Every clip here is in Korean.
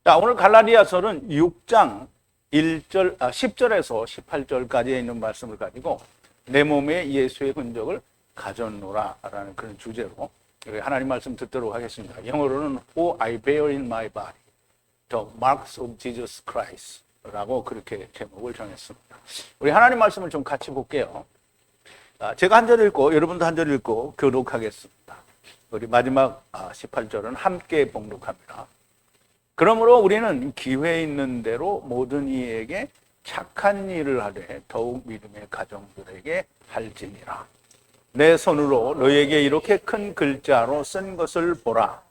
자, 오늘 갈라디아서는 6장 10절에서 18절까지에 있는 말씀을 가지고 내 몸에 예수의 흔적을 가졌노라라는 그런 주제로 하나님 말씀 듣도록 하겠습니다. 영어로는 For I bear in my body the marks of Jesus Christ 라고 그렇게 제목을 정했습니다. 우리 하나님 말씀을 좀 같이 볼게요. 제가 한 절 읽고 여러분도 한 절 읽고 교독하겠습니다. 우리 마지막 18절은 함께 봉독합니다. 그러므로 우리는 기회 있는 대로 모든 이에게 착한 일을 하되 더욱 믿음의 가정들에게 할지니라. 내 손으로 너에게 이렇게 큰 글자로 쓴 것을 보라.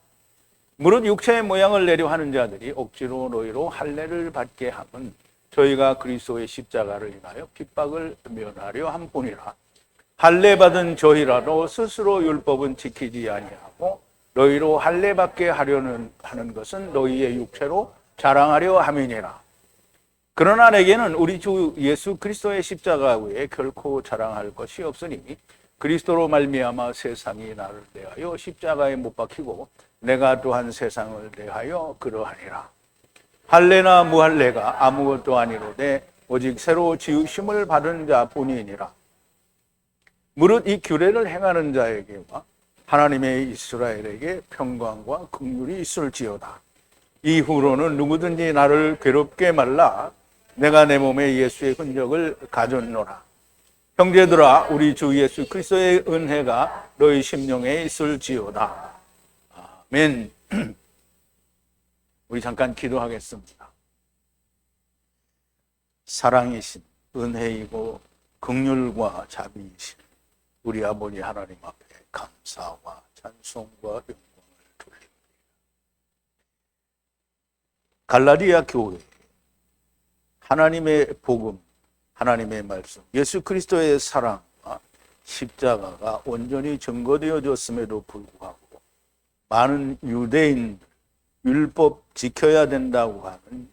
무릇 육체의 모양을 내려 하는 자들이 억지로 너희로 할례를 받게 함은 저희가 그리스도의 십자가를 인하여 핍박을 면하려 함뿐이라. 할례 받은 저희라도 스스로 율법은 지키지 아니하고 너희로 할례 받게 하려는 하는 것은 너희의 육체로 자랑하려 함이니라. 그러나 내게는 우리 주 예수 그리스도의 십자가 외에 결코 자랑할 것이 없으니 그리스도로 말미암아 세상이 나를 대하여 십자가에 못 박히고 내가 또한 세상을 대하여 그러하니라. 할례나 무할례가 아무것도 아니로되 오직 새로 지으심을 받은 자뿐이니라. 무릇 이 규례를 행하는 자에게와 하나님의 이스라엘에게 평강과 긍휼이 있을지어다. 이후로는 누구든지 나를 괴롭게 말라. 내가 내 몸에 예수의 흔적을 가졌노라. 형제들아, 우리 주 예수 그리스도의 은혜가 너희 심령에 있을지어다. 아멘. 우리 잠깐 기도하겠습니다. 사랑이신 은혜이고 긍휼과 자비이신 우리 아버지 하나님 앞에 감사와 찬송과 영광을 돌립니다. 갈라디아 교회 하나님의 복음, 하나님의 말씀, 예수 그리스도의 사랑과 십자가가 온전히 증거되어졌음에도 불구하고 많은 유대인들, 율법 지켜야 된다고 하는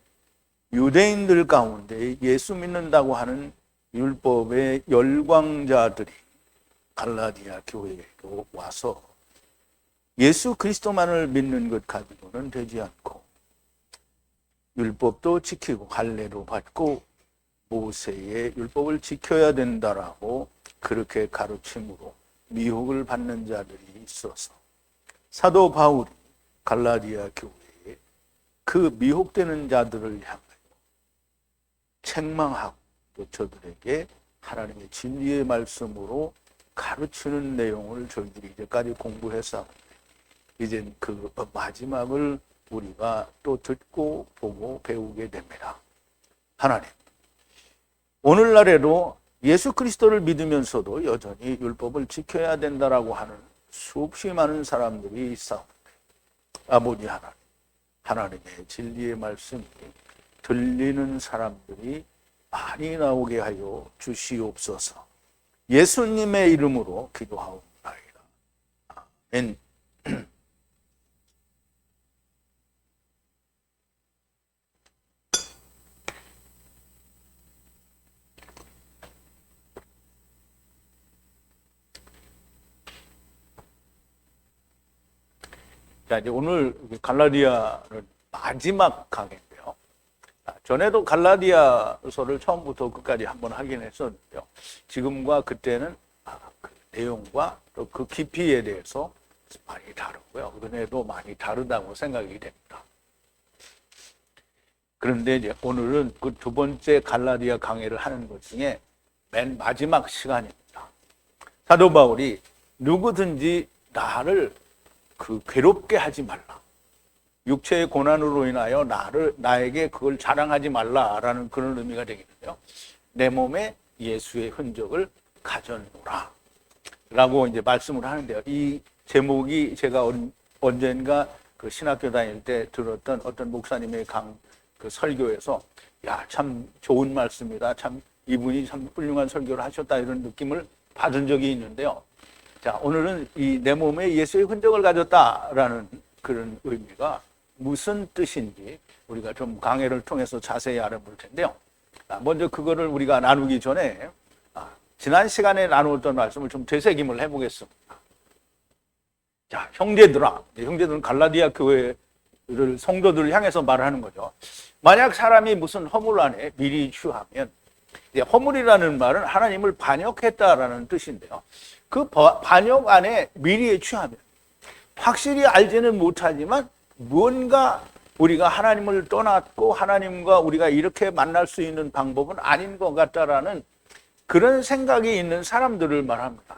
유대인들 가운데 예수 믿는다고 하는 율법의 열광자들이 갈라디아 교회로 와서 예수 그리스도만을 믿는 것 가지고는 되지 않고 율법도 지키고 할례도 받고 모세의 율법을 지켜야 된다라고 그렇게 가르침으로 미혹을 받는 자들이 있어서 사도 바울이 갈라디아 교회에 그 미혹되는 자들을 향하여 책망하고 또 저들에게 하나님의 진리의 말씀으로 가르치는 내용을 저희들이 이제까지 공부해서 이제 그 마지막을 우리가 또 듣고 보고 배우게 됩니다. 하나님, 오늘날에도 예수 그리스도를 믿으면서도 여전히 율법을 지켜야 된다라고 하는 수없이 많은 사람들이 있사옵니다. 아버지 하나님, 하나님의 진리의 말씀이 들리는 사람들이 많이 나오게 하여 주시옵소서. 예수님의 이름으로 기도하옵나이다. 아멘. 자, 이제 오늘 갈라디아는 마지막 강의인데요. 전에도 갈라디아서를 처음부터 끝까지 한번 하긴 했었는데요. 지금과 그때는 그 내용과 또 그 깊이에 대해서 많이 다르고요. 은혜도 많이 다르다고 생각이 됩니다. 그런데 이제 오늘은 그 두 번째 갈라디아 강의를 하는 것 중에 맨 마지막 시간입니다. 사도 바울이 누구든지 나를 괴롭게 하지 말라. 육체의 고난으로 인하여 나에게 그걸 자랑하지 말라라는 그런 의미가 되겠는데요. 내 몸에 예수의 흔적을 가졌노라. 라고 이제 말씀을 하는데요. 이 제목이 제가 언젠가 그 신학교 다닐 때 들었던 어떤 목사님의 그 설교에서 야, 참 좋은 말씀이다. 참 이분이 참 훌륭한 설교를 하셨다. 이런 느낌을 받은 적이 있는데요. 자, 오늘은 이 내 몸에 예수의 흔적을 가졌다라는 그런 의미가 무슨 뜻인지 우리가 좀 강해를 통해서 자세히 알아볼 텐데요. 먼저 그거를 우리가 나누기 전에 지난 시간에 나누었던 말씀을 좀 되새김을 해보겠습니다. 자, 형제들아, 형제들은 갈라디아 교회 성도들을 향해서 말하는 거죠. 만약 사람이 무슨 허물 안에 미리 취하면, 허물이라는 말은 하나님을 반역했다라는 뜻인데요. 그 반역 안에 미리 취하면 확실히 알지는 못하지만 무언가 우리가 하나님을 떠났고 하나님과 우리가 이렇게 만날 수 있는 방법은 아닌 것 같다라는 그런 생각이 있는 사람들을 말합니다.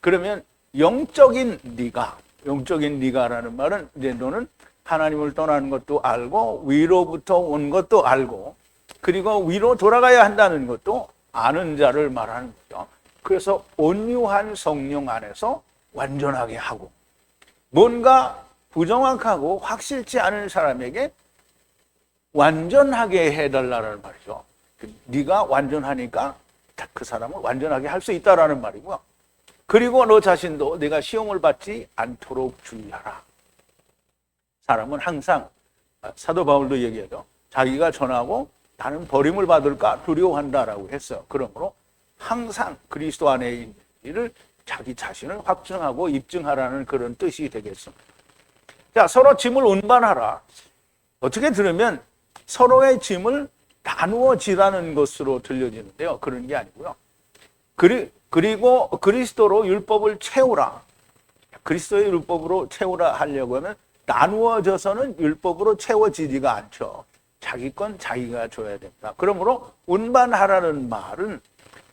그러면 영적인 네가라는 말은 이제 너는 하나님을 떠나는 것도 알고 위로부터 온 것도 알고 그리고 위로 돌아가야 한다는 것도 아는 자를 말하는 거죠. 그래서 온유한 성령 안에서 완전하게 하고 뭔가 부정확하고 확실치 않은 사람에게 완전하게 해달라는 말이죠. 네가 완전하니까 그 사람을 완전하게 할 수 있다라는 말이고요. 그리고 너 자신도 네가 시험을 받지 않도록 주의하라. 사람은 항상 사도 바울도 얘기하죠. 자기가 전하고 나는 버림을 받을까 두려워한다라고 했어요. 그러므로 항상 그리스도 안에 있는 일을 자기 자신을 확증하고 입증하라는 그런 뜻이 되겠습니다. 자, 서로 짐을 운반하라. 어떻게 들으면 서로의 짐을 나누어 지라는 것으로 들려지는데요. 그런 게 아니고요. 그리고 그리스도로 율법을 채우라. 그리스도의 율법으로 채우라 하려고 하면 나누어져서는 율법으로 채워지지가 않죠. 자기 건 자기가 줘야 된다. 그러므로 운반하라는 말은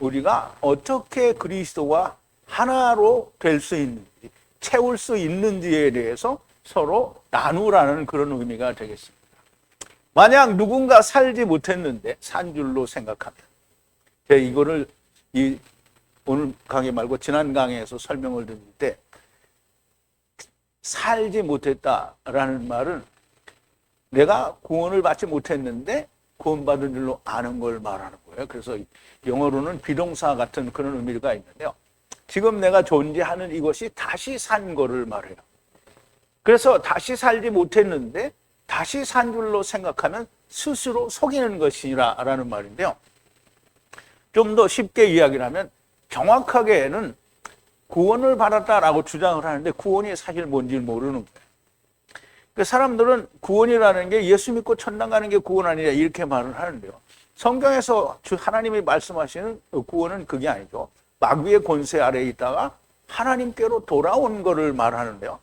우리가 어떻게 그리스도와 하나로 될 수 있는지, 채울 수 있는지에 대해서 서로 나누라는 그런 의미가 되겠습니다. 만약 누군가 살지 못했는데 산 줄로 생각하면, 제가 이거를 오늘 강의 말고 지난 강의에서 설명을 드릴 때 살지 못했다라는 말은 내가 구원을 받지 못했는데 구원받은 줄로 아는 걸 말하는 거예요. 그래서 영어로는 비동사 같은 그런 의미가 있는데요. 지금 내가 존재하는 이것이 다시 산 거를 말해요. 그래서 다시 살지 못했는데 다시 산 줄로 생각하면 스스로 속이는 것이라는 말인데요. 좀 더 쉽게 이야기를 하면 정확하게는 구원을 받았다라고 주장을 하는데 구원이 사실 뭔지 모르는 거예요. 그 사람들은 구원이라는 게 예수 믿고 천당 가는 게 구원 아니냐 이렇게 말을 하는데요. 성경에서 하나님이 말씀하시는 구원은 그게 아니죠. 마귀의 권세 아래에 있다가 하나님께로 돌아온 거를 말하는데요.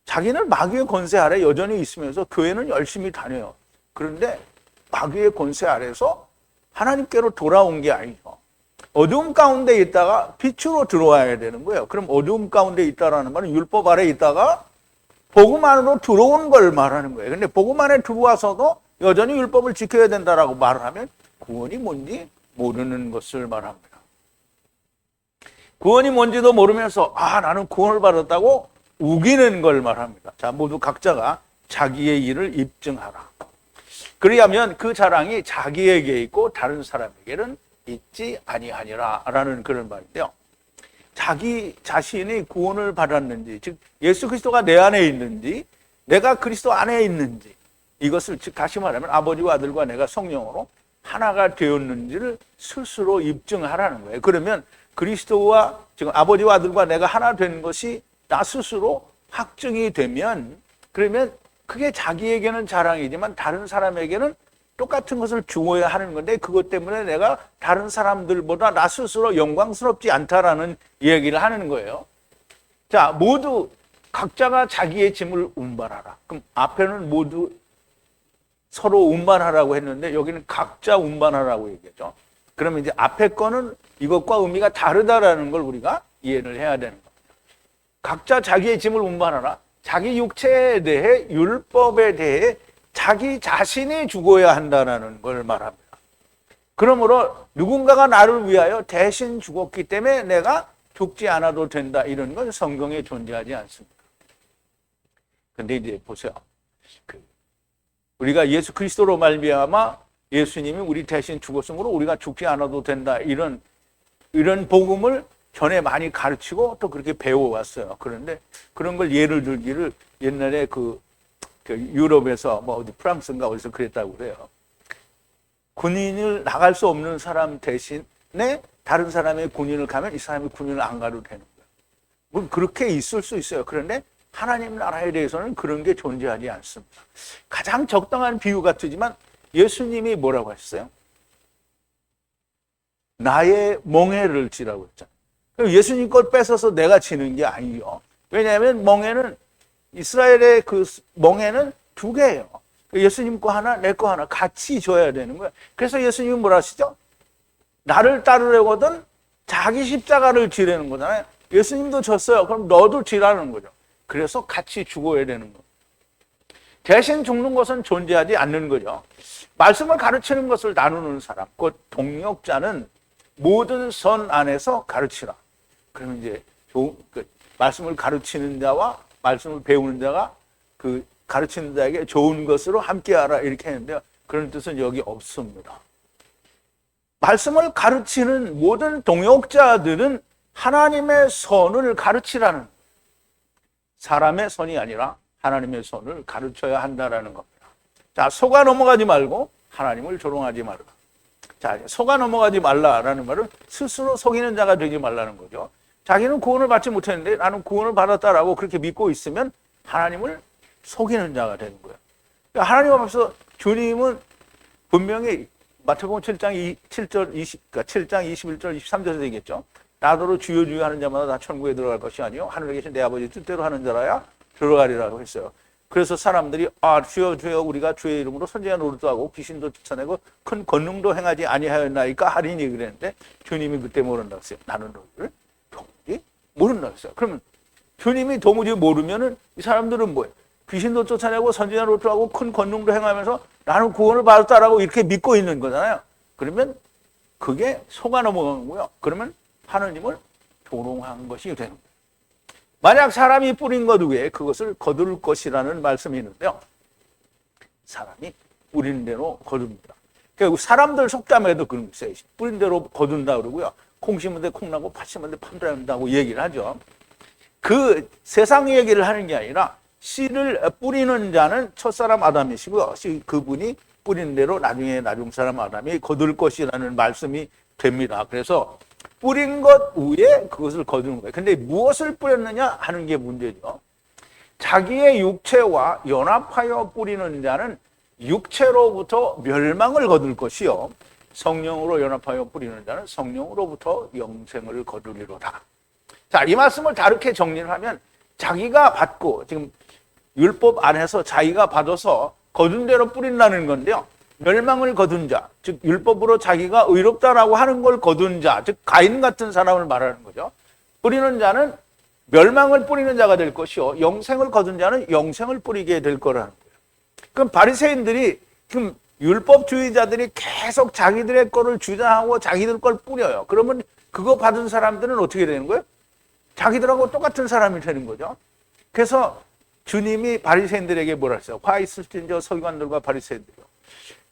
자기는 마귀의 권세 아래 여전히 있으면서 교회는 열심히 다녀요. 그런데 마귀의 권세 아래에서 하나님께로 돌아온 게 아니죠. 어두움 가운데 있다가 빛으로 들어와야 되는 거예요. 그럼 어두움 가운데 있다라는 말은 율법 아래 있다가 복음 안으로 들어온 걸 말하는 거예요. 근데 복음 안에 들어와서도 여전히 율법을 지켜야 된다라고 말을 하면 구원이 뭔지 모르는 것을 말합니다. 구원이 뭔지도 모르면서 나는 구원을 받았다고 우기는 걸 말합니다. 자, 모두 각자가 자기의 일을 입증하라. 그리하면 그 자랑이 자기에게 있고 다른 사람에게는 있지 아니하니라 라는 그런 말인데요. 자기 자신이 구원을 받았는지, 즉 예수 그리스도가 내 안에 있는지, 내가 그리스도 안에 있는지, 이것을 즉 다시 말하면 아버지와 아들과 내가 성령으로 하나가 되었는지를 스스로 입증하라는 거예요. 그러면 그리스도와 지금 아버지와 아들과 내가 하나 된 것이 나 스스로 확증이 되면, 그러면 그게 자기에게는 자랑이지만 다른 사람에게는 똑같은 것을 주어야 하는 건데, 그것 때문에 내가 다른 사람들보다 나 스스로 영광스럽지 않다라는 얘기를 하는 거예요. 자, 모두 각자가 자기의 짐을 운반하라. 그럼 앞에는 모두 서로 운반하라고 했는데 여기는 각자 운반하라고 얘기했죠. 그러면 이제 앞에 거는 이것과 의미가 다르다라는 걸 우리가 이해를 해야 되는 겁니다. 각자 자기의 짐을 운반하라. 자기 육체에 대해, 율법에 대해 자기 자신이 죽어야 한다는 걸 말합니다. 그러므로 누군가가 나를 위하여 대신 죽었기 때문에 내가 죽지 않아도 된다, 이런 건 성경에 존재하지 않습니다. 근데 이제 보세요. 우리가 예수 그리스도로 말미암아 예수님이 우리 대신 죽었으므로 우리가 죽지 않아도 된다, 이런 복음을 전에 많이 가르치고 또 그렇게 배워왔어요. 그런데 그런 걸 예를 들기를 옛날에 그 유럽에서 어디 프랑스인가 어디서 그랬다고 그래요. 군인을 나갈 수 없는 사람 대신에 다른 사람의 군인을 가면 이 사람이 군인을 안 가도 되는 거예요. 뭐 그렇게 있을 수 있어요. 그런데 하나님 나라에 대해서는 그런 게 존재하지 않습니다. 가장 적당한 비유 같지만 예수님이 뭐라고 했어요? 나의 멍에를 지라고 했잖아요. 예수님 걸 뺏어서 내가 지는 게 아니에요. 왜냐하면 멍에는 이스라엘의 그 멍에는 두 개예요. 예수님 거 하나, 내 거 하나 같이 줘야 되는 거예요. 그래서 예수님은 뭐라 하시죠? 나를 따르려거든 자기 십자가를 지라는 거잖아요. 예수님도 졌어요. 그럼 너도 지라는 거죠. 그래서 같이 죽어야 되는 거예요. 대신 죽는 것은 존재하지 않는 거죠. 말씀을 가르치는 것을 나누는 사람, 그 동역자는 모든 선 안에서 가르치라. 그러면 이제 말씀을 가르치는 자와 말씀을 배우는 자가 그 가르치는 자에게 좋은 것으로 함께하라 이렇게 했는데요. 그런 뜻은 여기 없습니다. 말씀을 가르치는 모든 동역자들은 하나님의 선을 가르치라는, 사람의 선이 아니라 하나님의 선을 가르쳐야 한다라는 겁니다. 자, 속아 넘어가지 말고 하나님을 조롱하지 말라. 자, 속아 넘어가지 말라라는 말은 스스로 속이는 자가 되지 말라는 거죠. 자기는 구원을 받지 못했는데 나는 구원을 받았다라고 그렇게 믿고 있으면 하나님을 속이는 자가 되는 거예요. 그러니까 하나님 앞에서 주님은 분명히 마태복음 7장 21절 23절에서 얘기했죠. 나더러 주여 주여 하는 자마다 다 천국에 들어갈 것이 아니요 하늘에 계신 내 아버지 뜻대로 하는 자라야 들어가리라고 했어요. 그래서 사람들이 주여 주여 우리가 주의 이름으로 선지자 노릇도 하고 귀신도 쫓아내고 큰 권능도 행하지 아니하였나이까 하리니 그랬는데 주님이 그때 모른다고 했어요. 나는 너희를 도무지 모른다고 했어요. 그러면 주님이 도무지 모르면은 이 사람들은 뭐예요? 귀신도 쫓아내고 선지자 노릇도 하고 큰 권능도 행하면서 나는 구원을 받았다라고 이렇게 믿고 있는 거잖아요. 그러면 그게 속아 넘어간 거고요. 그러면 하느님을 조롱한 것이 되는 거예요. 만약 사람이 뿌린 것 위에 그것을 거둘 것이라는 말씀이 있는데요. 사람이 뿌린 대로 거둡니다. 결국 사람들 속담에도 그런 게 있어요. 뿌린 대로 거둔다 그러고요. 콩 심은 데 콩 나고 팥 심은 데 팥 난다고 얘기를 하죠. 그 세상 얘기를 하는 게 아니라 씨를 뿌리는 자는 첫사람 아담이시고요. 그분이 뿌린 대로 나중에 나중 사람 아담이 거둘 것이라는 말씀이 됩니다. 그래서 뿌린 것 위에 그것을 거두는 거예요. 근데 무엇을 뿌렸느냐 하는 게 문제죠. 자기의 육체와 연합하여 뿌리는 자는 육체로부터 멸망을 거둘 것이요. 성령으로 연합하여 뿌리는 자는 성령으로부터 영생을 거두리로다. 자, 이 말씀을 다르게 정리를 하면 자기가 받고 지금 율법 안에서 자기가 받아서 거둔 대로 뿌린다는 건데요. 멸망을 거둔 자, 즉 율법으로 자기가 의롭다라고 하는 걸 거둔 자, 즉 가인 같은 사람을 말하는 거죠. 뿌리는 자는 멸망을 뿌리는 자가 될 것이요, 영생을 거둔 자는 영생을 뿌리게 될 거라는 거예요. 그럼 바리새인들이 지금 율법주의자들이 계속 자기들의 거를 주장하고 자기들 걸 뿌려요. 그러면 그거 받은 사람들은 어떻게 되는 거예요? 자기들하고 똑같은 사람이 되는 거죠. 그래서 주님이 바리새인들에게 뭐라 했어요? 화 있을진저 서기관들과 바리새인들이요.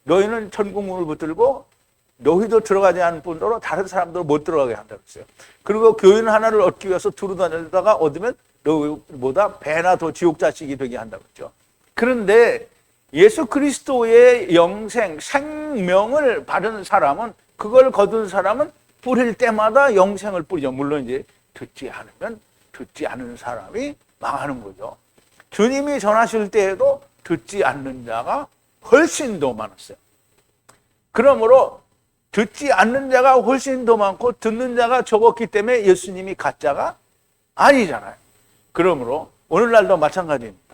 너희는 천국문을 붙들고 너희도 들어가지 않을 뿐더러 다른 사람도 못 들어가게 한다고 했어요. 그리고 교인 하나를 얻기 위해서 두루 다니다가 얻으면 너희보다 배나 더 지옥 자식이 되게 한다고 했죠. 그런데 예수 그리스도의 영생, 생명을 받은 사람은, 그걸 거둔 사람은 뿌릴 때마다 영생을 뿌리죠. 물론 이제 듣지 않으면 듣지 않는 사람이 망하는 거죠. 주님이 전하실 때에도 듣지 않는 자가 훨씬 더 많았어요. 그러므로 듣지 않는 자가 훨씬 더 많고 듣는 자가 적었기 때문에 예수님이 가짜가 아니잖아요. 그러므로 오늘날도 마찬가지입니다.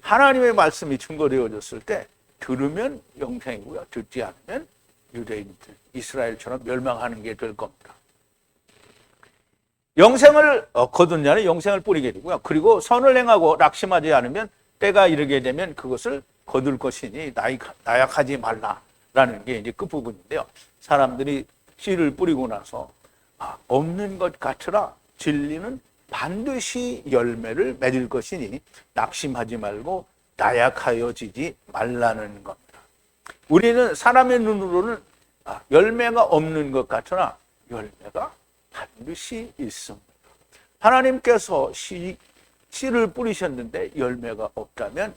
하나님의 말씀이 증거되어졌을 때 들으면 영생이고요. 듣지 않으면 유대인들, 이스라엘처럼 멸망하는 게 될 겁니다. 영생을 거둔 자는 영생을 뿌리게 되고요. 그리고 선을 행하고 낙심하지 않으면 때가 이르게 되면 그것을 거둘 것이니 나약하지 말라라는 게 이제 끝부분인데요. 사람들이 씨를 뿌리고 나서 없는 것 같으나 진리는 반드시 열매를 맺을 것이니 낙심하지 말고 나약하여지지 말라는 겁니다. 우리는 사람의 눈으로는 열매가 없는 것 같으나 열매가 반드시 있습니다. 하나님께서 씨를 뿌리셨는데 열매가 없다면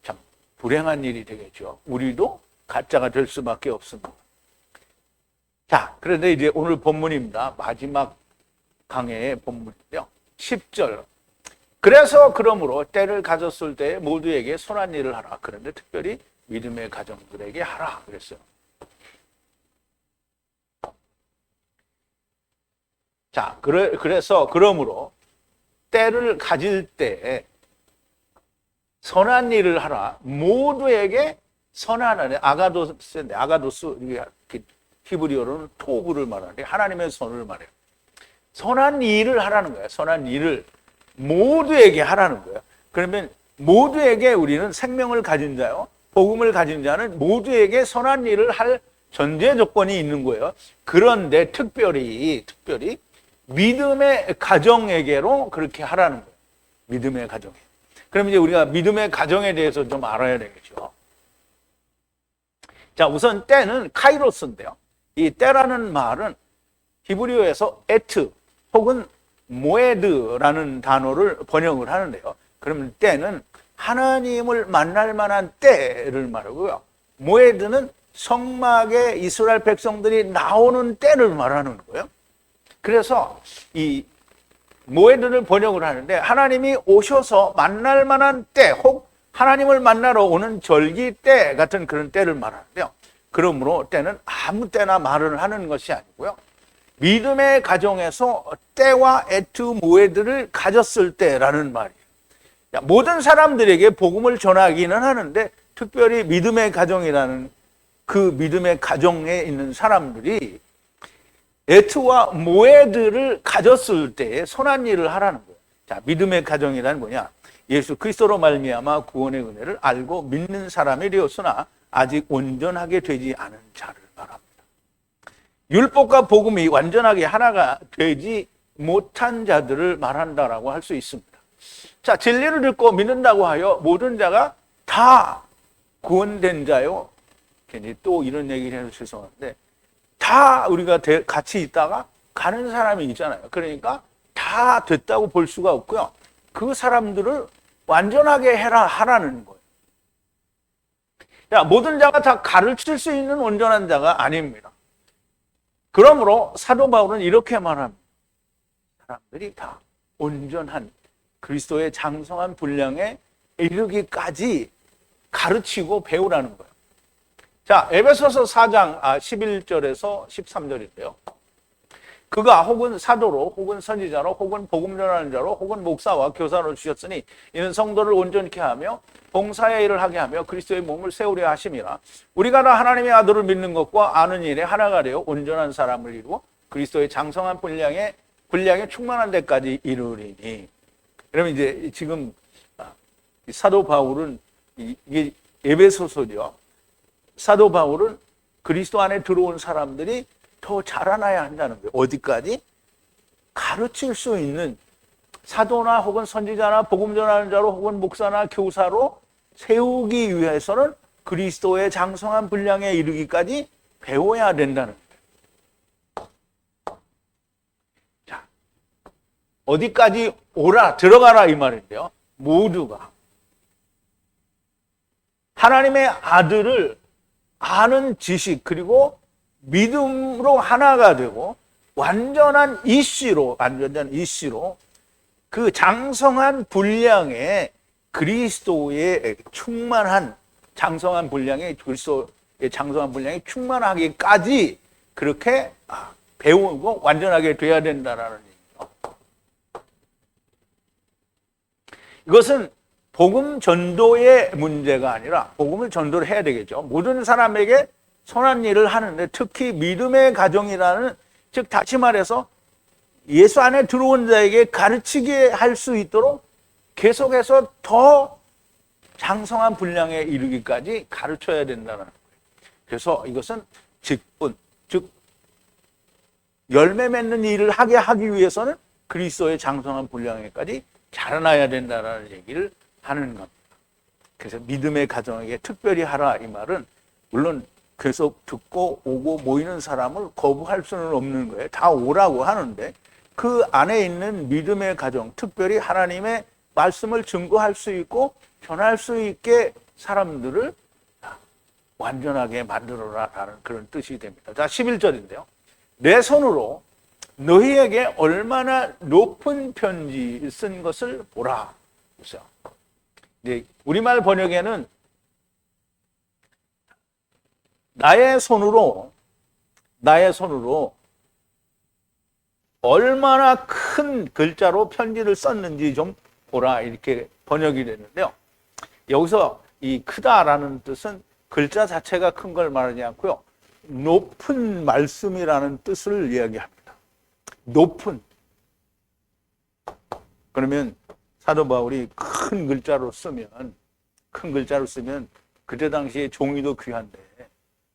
참 불행한 일이 되겠죠. 우리도 가짜가 될 수밖에 없습니다. 자, 그런데 이제 오늘 본문입니다. 마지막 강해의 본문인데요. 10절. 그래서 그러므로 때를 가졌을 때 모두에게 선한 일을 하라. 그런데 특별히 믿음의 가정들에게 하라 그랬어요. 자, 그래서 그러므로 때를 가질 때 선한 일을 하라. 모두에게 선한 일, 아가도스인데 아가도스 히브리어로는 토브를 말하는데 하나님의 선을 말해요. 선한 일을 하라는 거예요. 선한 일을 모두에게 하라는 거예요. 그러면 모두에게 우리는 생명을 가진 자요, 복음을 가진 자는 모두에게 선한 일을 할 전제 조건이 있는 거예요. 그런데 특별히 믿음의 가정에게로 그렇게 하라는 거예요. 믿음의 가정에. 그럼 이제 우리가 믿음의 가정에 대해서 좀 알아야 되겠죠. 자, 우선 때는 카이로스인데요. 이 때라는 말은 히브리어에서 에트 혹은 모에드라는 단어를 번역을 하는데요. 그러면 때는 하나님을 만날 만한 때를 말하고요. 모에드는 성막에 이스라엘 백성들이 나오는 때를 말하는 거예요. 그래서 이 모에드를 번역을 하는데 하나님이 오셔서 만날 만한 때, 혹 하나님을 만나러 오는 절기 때 같은 그런 때를 말하는데요. 그러므로 때는 아무 때나 말을 하는 것이 아니고요. 믿음의 가정에서 때와 에트 모에드를 가졌을 때라는 말이에요. 모든 사람들에게 복음을 전하기는 하는데 특별히 믿음의 가정이라는 그 믿음의 가정에 있는 사람들이 에트와 모에드를 가졌을 때에 선한 일을 하라는 거예요. 자, 믿음의 가정이란 뭐냐? 예수 그리스도로 말미암아 구원의 은혜를 알고 믿는 사람이 되었으나 아직 온전하게 되지 않은 자를 말합니다. 율법과 복음이 완전하게 하나가 되지 못한 자들을 말한다라고 할 수 있습니다. 자, 진리를 듣고 믿는다고 하여 모든 자가 다 구원된 자요. 괜히 또 이런 얘기를 해서 죄송한데 다 우리가 같이 있다가 가는 사람이 있잖아요. 그러니까 다 됐다고 볼 수가 없고요. 그 사람들을 완전하게 하라는 거예요. 야, 모든 자가 다 가르칠 수 있는 온전한 자가 아닙니다. 그러므로 사도 바울은 이렇게 말합니다. 사람들이 다 온전한 그리스도의 장성한 분량에 이르기까지 가르치고 배우라는 거예요. 자, 에베소서 4장 11절에서 13절인데요. 그가 혹은 사도로 혹은 선지자로 혹은 복음 전하는 자로 혹은 목사와 교사로 주셨으니 이는 성도를 온전케 하며 봉사의 일을 하게 하며 그리스도의 몸을 세우려 하심이라. 우리가 다 하나님의 아들을 믿는 것과 아는 일에 하나가 되어 온전한 사람을 이루어 그리스도의 장성한 분량에 충만한 데까지 이르리니. 그러면 이제 지금 사도 바울은 이게 에베소서죠. 사도 바울은 그리스도 안에 들어온 사람들이 더 자라나야 한다는 거예요. 어디까지? 가르칠 수 있는 사도나 혹은 선지자나 복음 전하는 자로 혹은 목사나 교사로 세우기 위해서는 그리스도의 장성한 분량에 이르기까지 배워야 된다는 거예요. 자, 어디까지 오라, 들어가라 이 말인데요. 모두가 하나님의 아들을 아는 지식 그리고 믿음으로 하나가 되고 완전한 이씨로 그 장성한 분량의 그리스도의 충만한 장성한 분량의 그리스도의 장성한 분량이 충만하기까지 그렇게 배우고 완전하게 돼야 된다라는 얘기죠. 이것은 복음 전도의 문제가 아니라 복음을 전도를 해야 되겠죠. 모든 사람에게 선한 일을 하는데 특히 믿음의 가정이라는, 즉 다시 말해서 예수 안에 들어온 자에게 가르치게 할 수 있도록 계속해서 더 장성한 분량에 이르기까지 가르쳐야 된다는 거예요. 그래서 이것은 직분, 즉 열매 맺는 일을 하기 위해서는 그리스도의 장성한 분량에까지 자라나야 된다는 얘기를 하는 겁니다. 그래서 믿음의 가정에게 특별히 하라 이 말은 물론 계속 듣고 오고 모이는 사람을 거부할 수는 없는 거예요. 다 오라고 하는데 그 안에 있는 믿음의 가정, 특별히 하나님의 말씀을 증거할 수 있고 전할 수 있게 사람들을 완전하게 만들어라라는 그런 뜻이 됩니다. 자, 11절인데요. 내 손으로 너희에게 얼마나 높은 편지 쓴 것을 보라. 있어요. 네, 우리말 번역에는 나의 손으로 얼마나 큰 글자로 편지를 썼는지 좀 보라 이렇게 번역이 됐는데요. 여기서 이 크다라는 뜻은 글자 자체가 큰 걸 말하지 않고요. 높은 말씀이라는 뜻을 이야기합니다. 높은. 그러면 사도 바울이 큰 글자로 쓰면 그때 당시에 종이도 귀한데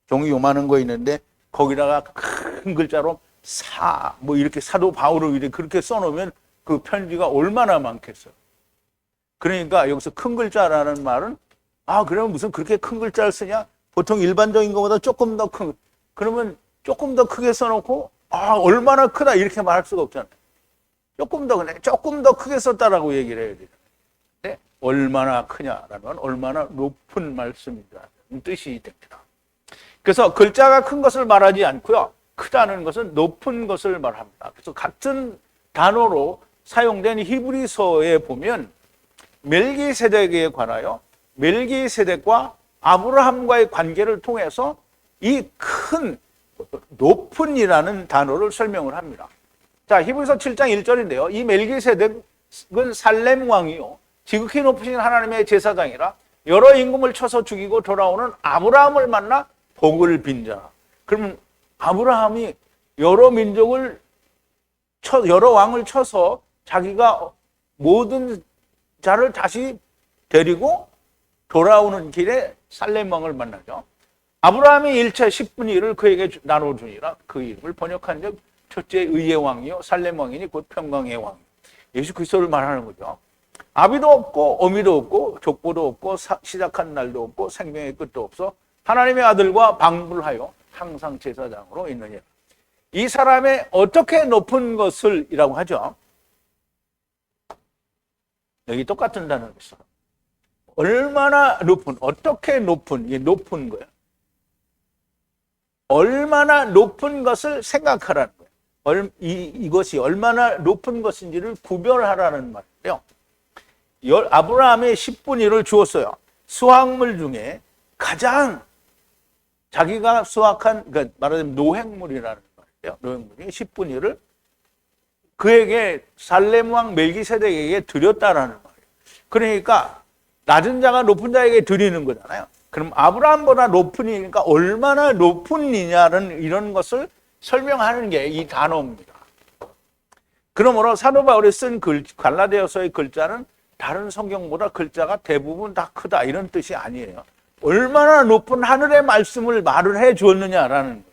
종이 요만한 거 있는데 거기다가 큰 글자로 뭐 이렇게 사도 바울을 이렇게 그렇게 써놓으면 그 편지가 얼마나 많겠어요. 그러니까 여기서 큰 글자라는 말은 그러면 무슨 그렇게 큰 글자를 쓰냐? 보통 일반적인 것보다 조금 더 큰, 그러면 조금 더 크게 써놓고 얼마나 크다 이렇게 말할 수가 없잖아요. 조금 더 크게 썼다라고 얘기를 해야 돼요. 네? 얼마나 크냐라는 건 얼마나 높은 말씀이라는 뜻이 됩니다. 그래서 글자가 큰 것을 말하지 않고요. 크다는 것은 높은 것을 말합니다. 그래서 같은 단어로 사용된 히브리서에 보면 멜기세덱에 관하여 멜기세덱과 아브라함과의 관계를 통해서 이 큰 높은이라는 단어를 설명을 합니다. 자, 히브리서 7장 1절인데요. 이 멜기세덱은 살렘 왕이요 지극히 높으신 하나님의 제사장이라 여러 임금을 쳐서 죽이고 돌아오는 아브라함을 만나 복을 빈 자라. 그러면 아브라함이 여러 왕을 쳐서 자기가 모든 자를 다시 데리고 돌아오는 길에 살렘 왕을 만나죠. 아브라함이 일체 10분의 1을 그에게 나눠주니라. 그 이름을 번역한 적 첫째 의의 왕이요 살렘 왕이니 곧 평강의 왕. 예수 그리스도를 말하는 거죠. 아비도 없고 어미도 없고 족보도 없고 시작한 날도 없고 생명의 끝도 없어 하나님의 아들과 방불하여 항상 제사장으로 있느니라. 이 사람의 어떻게 높은 것을 이라고 하죠. 여기 똑같은 단어가 있어. 얼마나 높은, 어떻게 높은, 이게 높은 거예요. 얼마나 높은 것을 생각하라는 거예요. 이것이 얼마나 높은 것인지를 구별하라는 말이에요. 아브라함의 10분의 1을 주었어요. 수확물 중에 가장 자기가 수확한, 그러니까 말하자면 노획물이라는 말이에요. 노획물 중에 10분의 1을 그에게 살렘 왕 멜기세덱에게 드렸다라는 말이에요. 그러니까 낮은 자가 높은 자에게 드리는 거잖아요. 그럼 아브라함보다 높은 이니까 얼마나 높은 이냐는 이런 것을 설명하는 게 이 단어입니다. 그러므로 사도 바울이 쓴 갈라디아서의 글자는 다른 성경보다 글자가 대부분 다 크다 이런 뜻이 아니에요. 얼마나 높은 하늘의 말씀을 말을 해 주었느냐라는 거예요.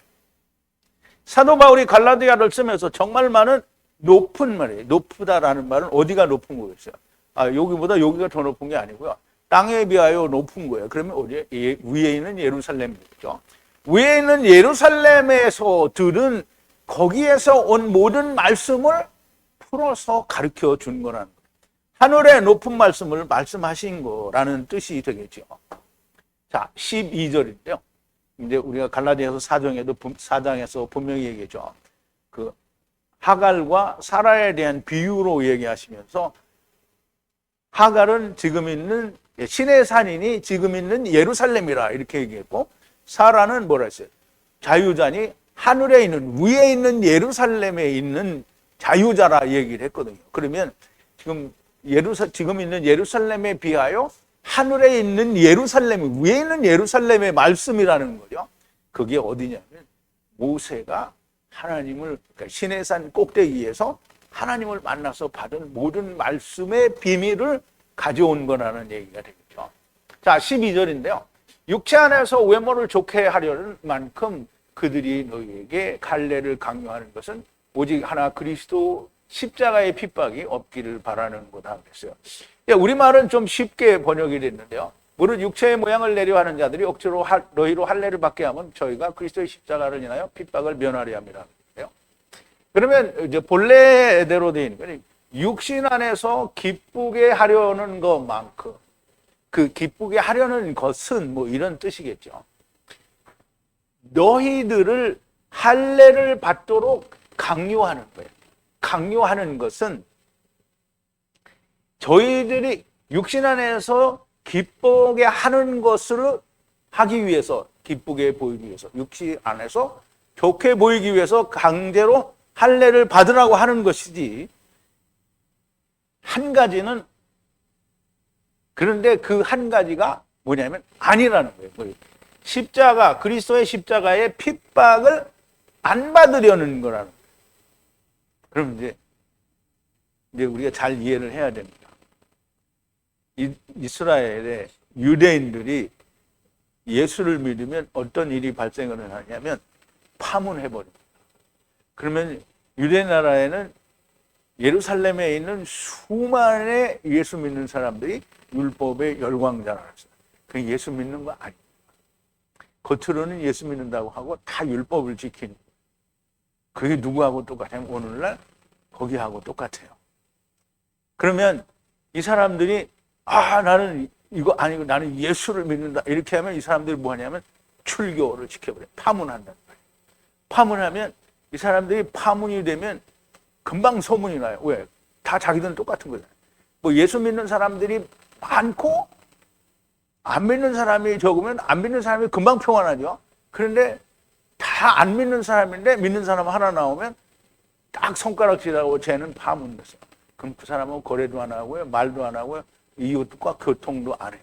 사도 바울이 갈라디아를 쓰면서 정말 많은 높은 말이에요. 높다라는 말은 어디가 높은 거겠어요? 여기보다 여기가 더 높은 게 아니고요. 땅에 비하여 높은 거예요. 그러면 어디에? 위에 있는 예루살렘이죠. 위에 있는 예루살렘에서 들은 거기에서 온 모든 말씀을 풀어서 가르쳐 준 거라는 거예요. 하늘의 높은 말씀을 말씀하신 거라는 뜻이 되겠죠. 자, 12절인데요. 이제 우리가 갈라디아서 4장에서 분명히 얘기했죠. 그 하갈과 사라에 대한 비유로 얘기하시면서 하갈은 지금 있는 신의 산이니 지금 있는 예루살렘이라 이렇게 얘기했고 사라는 뭐라 했어요? 자유자니 하늘에 있는 위에 있는 예루살렘에 있는 자유자라 얘기를 했거든요. 그러면 지금 있는 예루살렘에 비하여 하늘에 있는 예루살렘, 위에 있는 예루살렘의 말씀이라는 거죠. 그게 어디냐면 모세가 하나님을 그러니까 신의 산 꼭대기에서 하나님을 만나서 받은 모든 말씀의 비밀을 가져온 거라는 얘기가 되겠죠. 자, 12절인데요. 육체 안에서 외모를 좋게 하려는 만큼 그들이 너희에게 갈례를 강요하는 것은 오직 하나 그리스도 십자가의 핍박이 없기를 바라는 거다 그랬어요. 우리말은 좀 쉽게 번역이 됐는데요. 무릇 육체의 모양을 내려 하는 자들이 억지로 너희로 할례를 받게 하면 저희가 그리스도의 십자가를 인하여 핍박을 면하려 함이라. 그러면 이제 본래대로 되어 있는 거예요. 육신 안에서 기쁘게 하려는 것만큼 그 기쁘게 하려는 것은 뭐 이런 뜻이겠죠. 너희들을 할례를 받도록 강요하는 거예요. 강요하는 것은 저희들이 육신 안에서 기쁘게 하는 것을 하기 위해서, 기쁘게 보이기 위해서, 육신 안에서 좋게 보이기 위해서 강제로 할례를 받으라고 하는 것이지, 한 가지는, 그런데 그 한 가지가 뭐냐면 아니라는 거예요. 십자가, 그리스도의 십자가의 핍박을 안 받으려는 거라는 거예요. 그럼 이제 우리가 잘 이해를 해야 됩니다. 이스라엘의 유대인들이 예수를 믿으면 어떤 일이 발생을 하냐면 파문해버립니다. 그러면 유대 나라에는 예루살렘에 있는 수많은 예수 믿는 사람들이 율법의 열광자라는 거예요. 그 예수 믿는 거 아니에요. 겉으로는 예수 믿는다고 하고 다 율법을 지키는 거예요. 그게 누구하고 똑같아요? 오늘날 거기하고 똑같아요. 그러면 이 사람들이 나는 이거 아니고 나는 예수를 믿는다 이렇게 하면 이 사람들이 뭐 하냐면 출교를 시켜버려요. 파문한다는 거예요. 파문하면 이 사람들이 파문이 되면 금방 소문이 나요. 왜? 다 자기들은 똑같은 거잖아요. 뭐 예수 믿는 사람들이 많고 안 믿는 사람이 적으면 안 믿는 사람이 금방 평안하죠. 그런데 다 안 믿는 사람인데 믿는 사람 하나 나오면 딱 손가락질하고 쟤는 파문됐어요. 그럼 그 사람은 거래도 안 하고요, 말도 안 하고요, 이웃과 교통도 안 해요.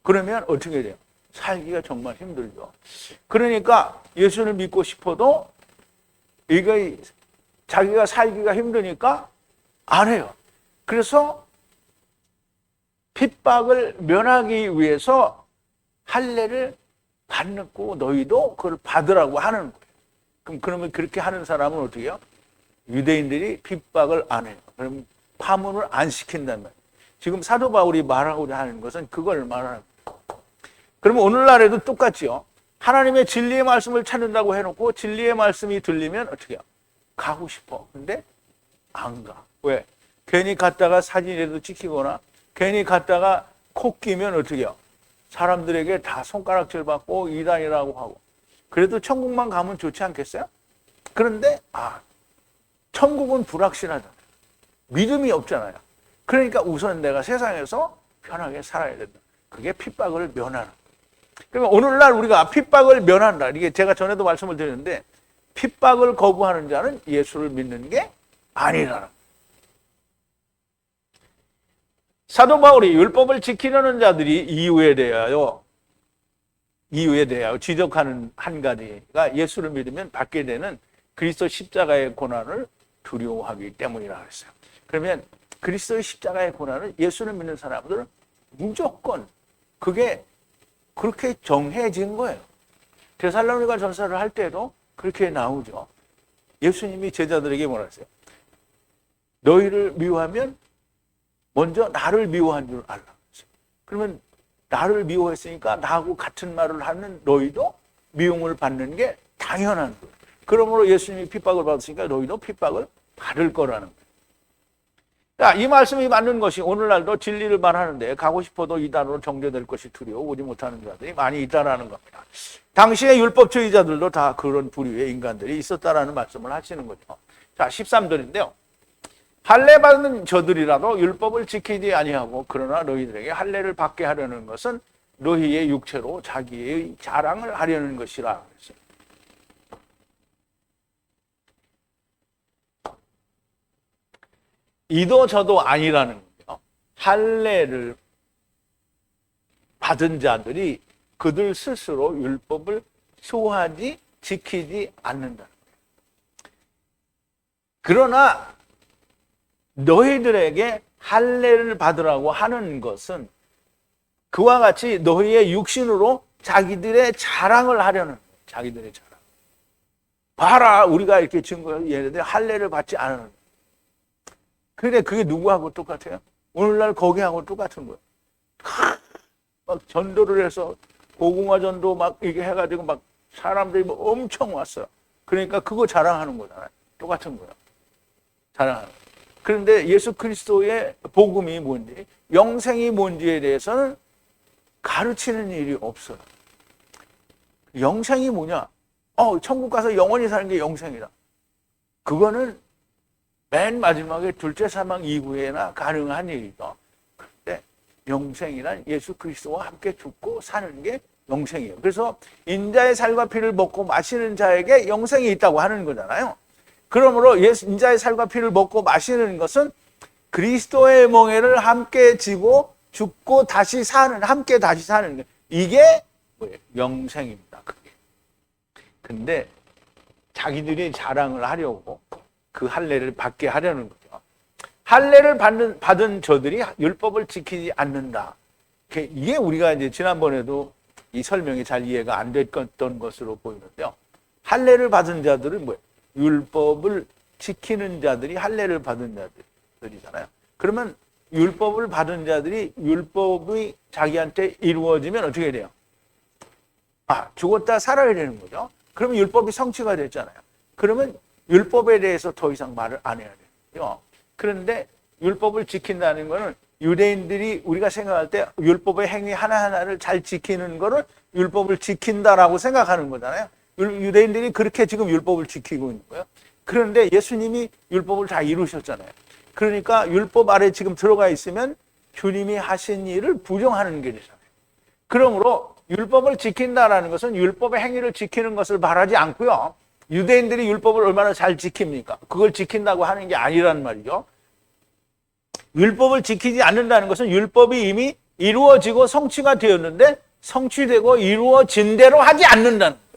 그러면 어떻게 돼요? 살기가 정말 힘들죠. 그러니까 예수를 믿고 싶어도 이거 자기가 살기가 힘드니까 안 해요. 그래서 핍박을 면하기 위해서 할례를 받고 너희도 그걸 받으라고 하는 거예요. 그러면 그렇게 하는 사람은 어떻게 해요? 유대인들이 핍박을 안 해요. 그럼 파문을 안 시킨단 말이에요. 지금 사도 바울이 말하고자 하는 것은 그걸 말하는 거예요. 그러면 오늘날에도 똑같죠. 하나님의 진리의 말씀을 찾는다고 해놓고 진리의 말씀이 들리면 어떻게 해요? 가고 싶어. 근데 안 가. 왜? 괜히 갔다가 사진이라도 찍히거나 괜히 갔다가 코 끼면 어떻게 해요? 사람들에게 다 손가락질 받고 이단이라고 하고. 그래도 천국만 가면 좋지 않겠어요? 그런데 천국은 불확실하잖아요. 믿음이 없잖아요. 그러니까 우선 내가 세상에서 편하게 살아야 된다. 그게 핍박을 면하는. 그러면 오늘날 우리가 핍박을 면한다. 이게 제가 전에도 말씀을 드렸는데 핍박을 거부하는 자는 예수를 믿는 게 아니라는. 사도 바울이 율법을 지키려는 자들이 이유에 대하여 지적하는 한 가지가 예수를 믿으면 받게 되는 그리스도 십자가의 고난을 두려워하기 때문이라고 했어요. 그러면 그리스도의 십자가의 고난을 예수를 믿는 사람들은 무조건 그게 그렇게 정해진 거예요. 데살로니가 전서를 할 때도 그렇게 나오죠. 예수님이 제자들에게 뭐라 했어요? 너희를 미워하면 먼저 나를 미워한 줄 알라. 그러면 나를 미워했으니까 나하고 같은 말을 하는 너희도 미움을 받는 게 당연한 거예요. 그러므로 예수님이 핍박을 받으시니까 너희도 핍박을 받을 거라는 거예요. 자, 이 말씀이 맞는 것이 오늘날도 진리를 말하는데 가고 싶어도 이단으로 정죄될 것이 두려워 오지 못하는 자들이 많이 있다라는 겁니다. 당시의 율법주의자들도 다 그런 부류의 인간들이 있었다라는 말씀을 하시는 거죠. 자, 13절인데요. 할례 받는 저들이라도 율법을 지키지 아니하고 그러나 너희들에게 할례를 받게 하려는 것은 너희의 육체로 자기의 자랑을 하려는 것이라 그랬어요. 이도 저도 아니라는 거예요. 할례를 받은 자들이 그들 스스로 율법을 소화하지 지키지 않는다는 거예요. 그러나 너희들에게 할례를 받으라고 하는 것은 그와 같이 너희의 육신으로 자기들의 자랑을 하려는 거예요. 자기들의 자랑. 봐라, 우리가 이렇게 증거해서 얘네들 할례를 받지 않는. 근데 그게 누구하고 똑같아요? 오늘날 거기하고 똑같은 거예요. 막 전도를 해서 고궁화 전도 막 이게 해가지고 막 사람들이 뭐 엄청 왔어요. 그러니까 그거 자랑하는 거잖아요. 똑같은 거예요. 자랑하는 거예요. 그런데 예수 그리스도의 복음이 뭔지, 영생이 뭔지에 대해서는 가르치는 일이 없어요. 영생이 뭐냐? 천국 가서 영원히 사는 게 영생이다. 그거는 맨 마지막에 둘째 사망 이후에나 가능한 일이다. 그런데 영생이란 예수 그리스도와 함께 죽고 사는 게 영생이에요. 그래서 인자의 살과 피를 먹고 마시는 자에게 영생이 있다고 하는 거잖아요. 그러므로 인자의 살과 피를 먹고 마시는 것은 그리스도의 멍에를 함께 지고 죽고 다시 사는, 함께 다시 사는 게, 이게 뭐예요? 영생입니다. 그게. 근데 자기들이 자랑을 하려고 그 할례를 받게 하려는 거죠. 할례를 받은 저들이 율법을 지키지 않는다. 이게 우리가 이제 지난번에도 이 설명이 잘 이해가 안 됐던 것으로 보이는데요. 할례를 받은 자들은 뭐예요? 율법을 지키는 자들이 할례를 받은 자들이잖아요. 그러면 율법을 받은 자들이 율법이 자기한테 이루어지면 어떻게 돼요? 죽었다 살아야 되는 거죠. 그러면 율법이 성취가 됐잖아요. 그러면 율법에 대해서 더 이상 말을 안 해야 돼요. 그런데 율법을 지킨다는 거는 유대인들이 우리가 생각할 때 율법의 행위 하나하나를 잘 지키는 거를 율법을 지킨다라고 생각하는 거잖아요. 유대인들이 그렇게 지금 율법을 지키고 있는 거예요. 그런데 예수님이 율법을 다 이루셨잖아요. 그러니까 율법 아래 지금 들어가 있으면 주님이 하신 일을 부정하는 게 되잖아요. 그러므로 율법을 지킨다라는 것은 율법의 행위를 지키는 것을 말하지 않고요. 유대인들이 율법을 얼마나 잘 지킵니까? 그걸 지킨다고 하는 게 아니란 말이죠. 율법을 지키지 않는다는 것은 율법이 이미 이루어지고 성취가 되었는데 성취되고 이루어진 대로 하지 않는다는 거예요.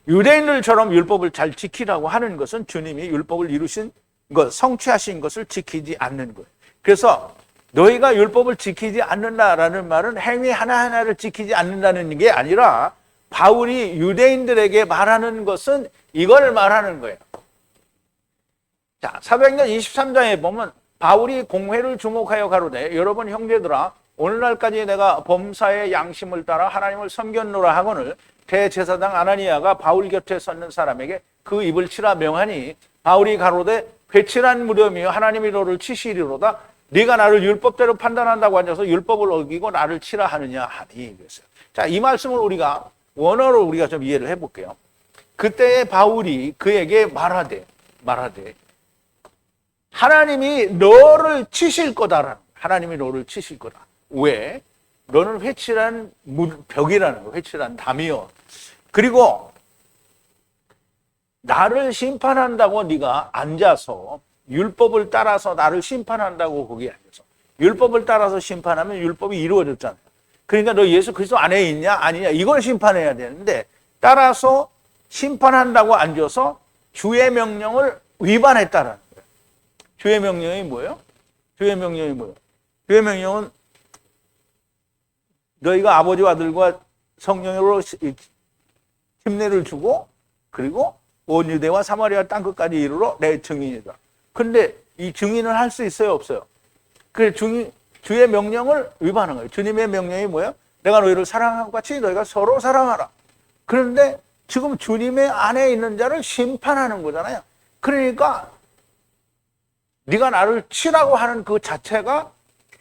유대인들처럼 율법을 잘 지키라고 하는 것은 주님이 율법을 이루신 것, 성취하신 것을 지키지 않는 거예요. 그래서 너희가 율법을 지키지 않는다라는 말은 행위 하나하나를 지키지 않는다는 게 아니라 바울이 유대인들에게 말하는 것은 이걸 말하는 거예요. 자, 사도행전 23장에 보면 바울이 공회를 주목하여 가로되 여러분 형제들아 오늘날까지 내가 범사의 양심을 따라 하나님을 섬겼노라 하거늘 대제사장 아나니아가 바울 곁에 섰는 사람에게 그 입을 치라 명하니 바울이 가로되 회칠한 무렴이여 하나님이 너를 치시리로다 네가 나를 율법대로 판단한다고 앉아서 율법을 어기고 나를 치라 하느냐 하니 그랬어요. 자, 이 말씀을 우리가 원어로 우리가 좀 이해를 해볼게요. 그때 바울이 그에게 말하되 하나님이 너를 치실 거다라는 거예요. 하나님이 너를 치실 거다. 왜? 너는 회칠한 벽이라는 거예요. 회칠한 담이요. 그리고 나를 심판한다고 네가 앉아서 율법을 따라서 나를 심판한다고 거기에 앉아서 율법을 따라서 심판하면 율법이 이루어졌잖아요. 그러니까 너 예수 그리스도 안에 있냐 아니냐 이걸 심판해야 되는데 따라서 심판한다고 앉아서 주의 명령을 위반했다라는 거예요. 주의 명령이 뭐예요? 주의 명령은 너희가 아버지와 아들과 성령으로 침례를 주고 그리고 온 유대와 사마리아 땅끝까지 이르러 내 증인이다. 근데 이 증인을 할 수 있어요, 없어요? 그래 주의 명령을 위반한 거예요. 주님의 명령이 뭐예요? 내가 너희를 사랑한 것 같이 너희가 서로 사랑하라. 그런데 지금 주님의 안에 있는 자를 심판하는 거잖아요. 그러니까 네가 나를 치라고 하는 그 자체가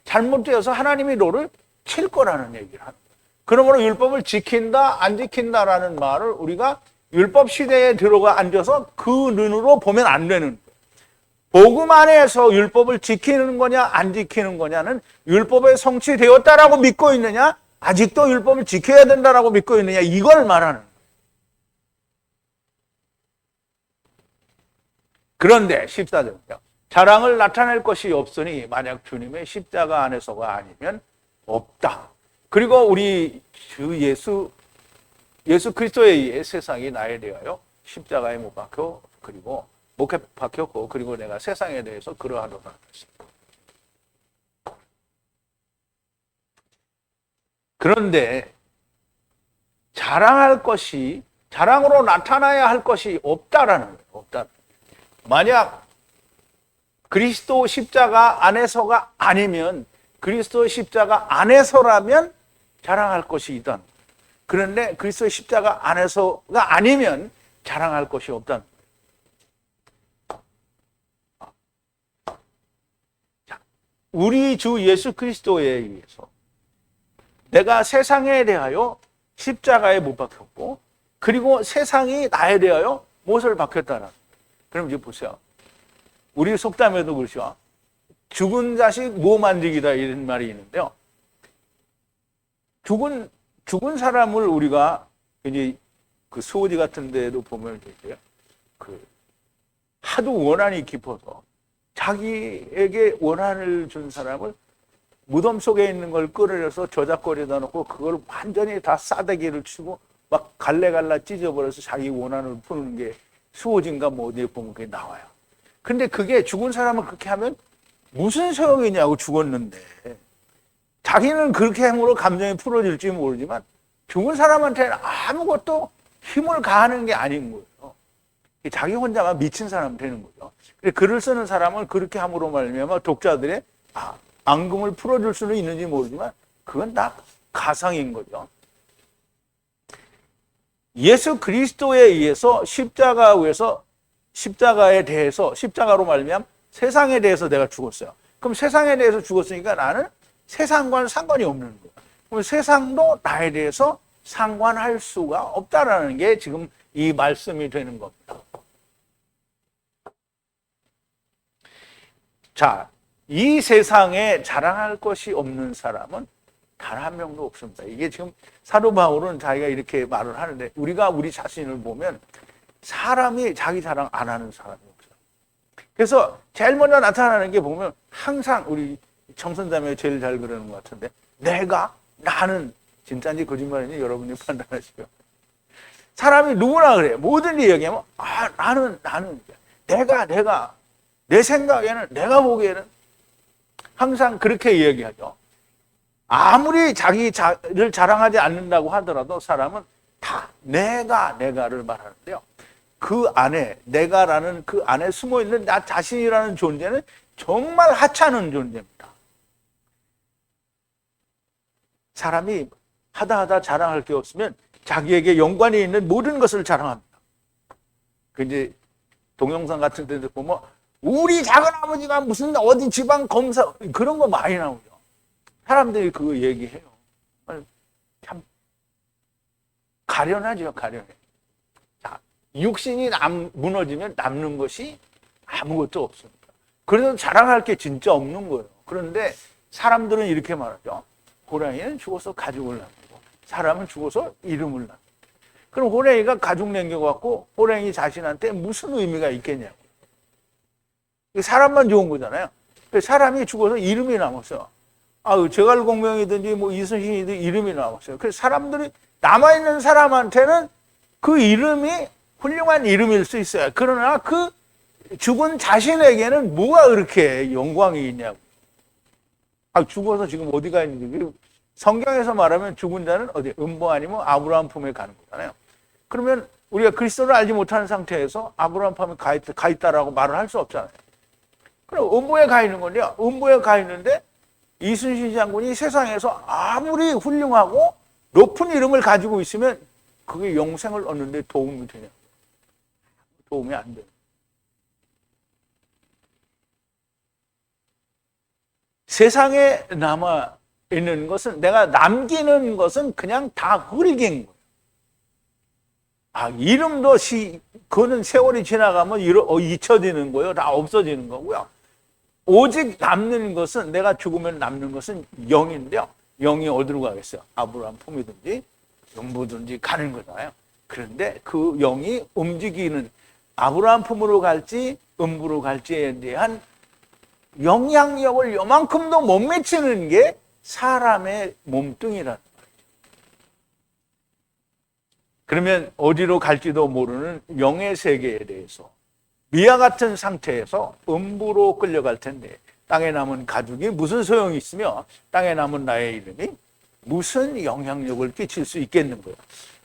잘못되어서 하나님이 너를 칠 거라는 얘기를 하는 거예요. 그러므로 율법을 지킨다, 안 지킨다라는 말을 우리가 율법 시대에 들어가 앉아서 그 눈으로 보면 안 되는 거예요. 복음 안에서 율법을 지키는 거냐, 안 지키는 거냐는 율법에 성취되었다라고 믿고 있느냐, 아직도 율법을 지켜야 된다라고 믿고 있느냐, 이걸 말하는 거예요. 그런데 14절이요. 자랑을 나타낼 것이 없으니 만약 주님의 십자가 안에서가 아니면 없다. 그리고 우리 주 예수 그리스도에 의해 세상이 나에 대하여 십자가에 못 박혀 그리고 목에 박혔고 그리고 내가 세상에 대해서 그러하도다. 그런데 자랑으로 나타나야 할 것이 없다라는 거예요. 없다. 만약 그리스도 십자가 안에서가 아니면 그리스도 십자가 안에서라면 자랑할 것이 있다. 그런데 그리스도 십자가 안에서가 아니면 자랑할 것이 없다. 우리 주 예수 그리스도에 의해서 내가 세상에 대하여 십자가에 못 박혔고 그리고 세상이 나에 대하여 못을 박혔다는. 그럼 이제 보세요. 우리 속담에도 그렇죠. 죽은 자식 뭐 만지기다 이런 말이 있는데요. 죽은 사람을 우리가 이제 그 수호지 같은 데도 보면 되죠. 그 하도 원한이 깊어서 자기에게 원한을 준 사람을 무덤 속에 있는 걸 끌어내서 저작거리다 놓고 그걸 완전히 다 싸대기를 치고 막 갈래갈라 찢어버려서 자기 원한을 푸는 게 수호진가 뭐 어디에 보면 그게 나와요. 근데 그게 죽은 사람을 그렇게 하면 무슨 소용이냐고. 죽었는데 자기는 그렇게 함으로 감정이 풀어질지 모르지만 죽은 사람한테는 아무것도 힘을 가하는 게 아닌 거예요. 자기 혼자만 미친 사람 되는 거죠. 글을 쓰는 사람은 그렇게 함으로 말미암아 독자들의 앙금을 풀어줄 수는 있는지 모르지만 그건 다 가상인 거죠. 예수 그리스도에 의해서 십자가에 대해서 십자가로 말미암아 세상에 대해서 내가 죽었어요. 그럼 세상에 대해서 죽었으니까 나는 세상과는 상관이 없는 거예요. 그럼 세상도 나에 대해서 상관할 수가 없다라는 게 지금 이 말씀이 되는 겁니다. 자, 이 세상에 자랑할 것이 없는 사람은 단 한 명도 없습니다. 이게 지금 사도 바울은 자기가 이렇게 말을 하는데 우리가 우리 자신을 보면 사람이 자기 자랑 안 하는 사람이 없어요. 그래서 제일 먼저 나타나는 게 보면 항상 우리 청선자매 제일 잘 그러는 것 같은데 나는 진짜인지 거짓말인지 여러분이 판단하시고요. 사람이 누구나 그래요. 뭐든지 얘기하면 나는 내가 내 생각에는 내가 보기에는 항상 그렇게 이야기하죠. 아무리 자기를 자랑하지 않는다고 하더라도 사람은 다 내가를 말하는데요. 그 안에 내가라는 그 안에 숨어있는 나 자신이라는 존재는 정말 하찮은 존재입니다. 사람이 하다 자랑할 게 없으면 자기에게 연관이 있는 모든 것을 자랑합니다. 그 이제 동영상 같은 데 보면 우리 작은아버지가 무슨 어디 지방 검사 그런 거 많이 나오죠. 사람들이 그거 얘기해요. 참 가련하죠, 가련해. 자, 육신이 무너지면 남는 것이 아무것도 없습니다. 그래서 자랑할 게 진짜 없는 거예요. 그런데 사람들은 이렇게 말하죠. 호랑이는 죽어서 가죽을 남기고 사람은 죽어서 이름을 남기고. 그럼 호랑이가 가죽 남겨갖고 호랑이 자신한테 무슨 의미가 있겠냐고. 사람만 좋은 거잖아요. 사람이 죽어서 이름이 남았어요. 제갈공명이든지 뭐 이순신이든 이름이 남았어요. 그래서 사람들이 남아있는 사람한테는 그 이름이 훌륭한 이름일 수 있어요. 그러나 그 죽은 자신에게는 뭐가 그렇게 영광이 있냐고. 죽어서 지금 어디가 있는지. 성경에서 말하면 죽은 자는 어디? 음보 아니면 아브라함 품에 가는 거잖아요. 그러면 우리가 그리스도를 알지 못하는 상태에서 아브라함 품에 가 있다라고 말을 할 수 없잖아요. 그럼 음보에 가 있는 건데요. 음보에 가 있는데 이순신 장군이 세상에서 아무리 훌륭하고 높은 이름을 가지고 있으면 그게 영생을 얻는데 도움이 되냐? 도움이 안 돼요. 세상에 남아 있는 것은 내가 남기는 것은 그냥 다 흐리게인 거예요. 이름도 그거는 세월이 지나가면 잊혀지는 거예요. 다 없어지는 거고요. 오직 남는 것은 내가 죽으면 남는 것은 영인데요. 영이 어디로 가겠어요? 아브라함 품이든지 음부든지 가는 거잖아요. 그런데 그 영이 움직이는 아브라함 품으로 갈지 음부로 갈지에 대한 영향력을 요만큼도 못 미치는 게 사람의 몸뚱이라는 거예요. 그러면 어디로 갈지도 모르는 영의 세계에 대해서 미아 같은 상태에서 음부로 끌려갈 텐데 땅에 남은 가죽이 무슨 소용이 있으며 땅에 남은 나의 이름이 무슨 영향력을 끼칠 수 있겠는 거예요.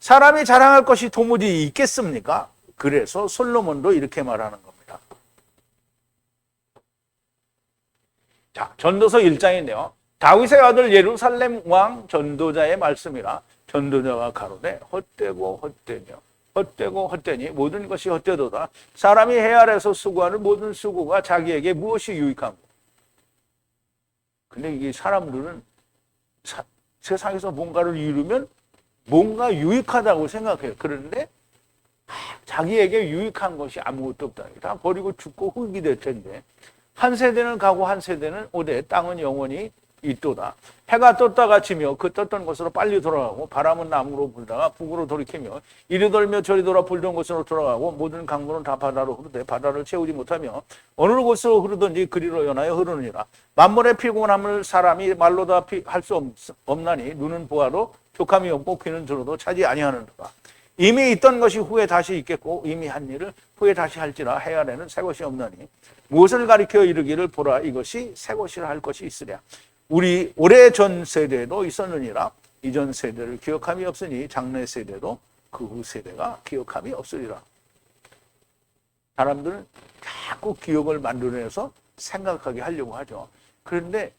사람이 자랑할 것이 도무지 있겠습니까? 그래서 솔로몬도 이렇게 말하는 겁니다. 자, 전도서 1장인데요. 다윗의 아들 예루살렘 왕 전도자의 말씀이라. 전도자가 가로되 헛되고 헛되며 헛되고 헛되니 모든 것이 헛되도다. 사람이 해 아래서 수고하는 모든 수고가 자기에게 무엇이 유익한고. 근데 이게 사람들은 세상에서 뭔가를 이루면 뭔가 유익하다고 생각해요. 그런데 자기에게 유익한 것이 아무것도 없다. 다 버리고 죽고 흙이 될 텐데 한 세대는 가고 한 세대는 오되 땅은 영원히 있도다. 해가 떴다가 지며 그 떴던 곳으로 빨리 돌아가고 바람은 남으로 불다가 북으로 돌이키며 이리 돌며 저리 돌아 불던 곳으로 돌아가고 모든 강물은 다 바다로 흐르되 바다를 채우지 못하며 어느 곳으로 흐르든지 그리로 연하여 흐르느니라. 만물의 피곤함을 사람이 말로 다 할 수 없나니 눈은 보아도 족함이 없고 귀는 들어도 차지 아니하느니라. 이미 있던 것이 후에 다시 있겠고 이미 한 일을 후에 다시 할지라 해 아래는 새 것이 없나니 무엇을 가리켜 이르기를 보라 이것이 새 것이라 할 것이 있으랴. 우리 오래전 세대도 있었느니라. 이전 세대를 기억함이 없으니 장래 세대도 그 후 세대가 기억함이 없으리라. 사람들은 자꾸 기억을 만들어내서 생각하게 하려고 하죠. 그런데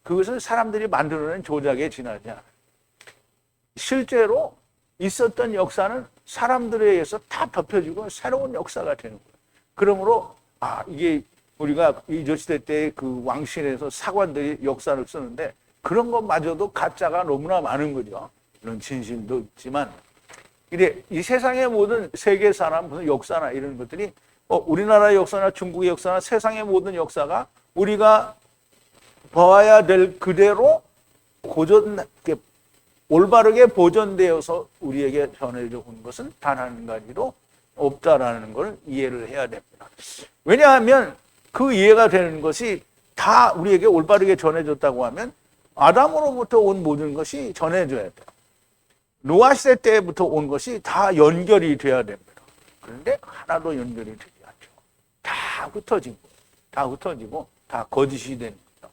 그것은 사람들이 만들어낸 조작에 지나지 않아요. 실제로 있었던 역사는 사람들에 의해서 다 덮여지고 새로운 역사가 되는 거예요. 그러므로 이게 우리가 이조시대 때 그 왕실에서 사관들이 역사를 쓰는데 그런 것마저도 가짜가 너무나 많은 거죠. 이런 진실도 있지만 이래 이 세상의 모든 세계사나 무슨 역사나 이런 것들이 우리나라의 역사나 중국의 역사나 세상의 모든 역사가 우리가 봐야 될 그대로 올바르게 보존되어서 우리에게 전해져 온 것은 단 한 가지도 없다라는 걸 이해를 해야 됩니다. 왜냐하면 그 이해가 되는 것이 다 우리에게 올바르게 전해졌다고 하면 아담으로부터 온 모든 것이 전해져야 돼요. 노아 시대 때부터 온 것이 다 연결이 돼야 됩니다. 그런데 하나도 연결이 되지 않죠. 다 흩어지고 다 거짓이 되는 거죠.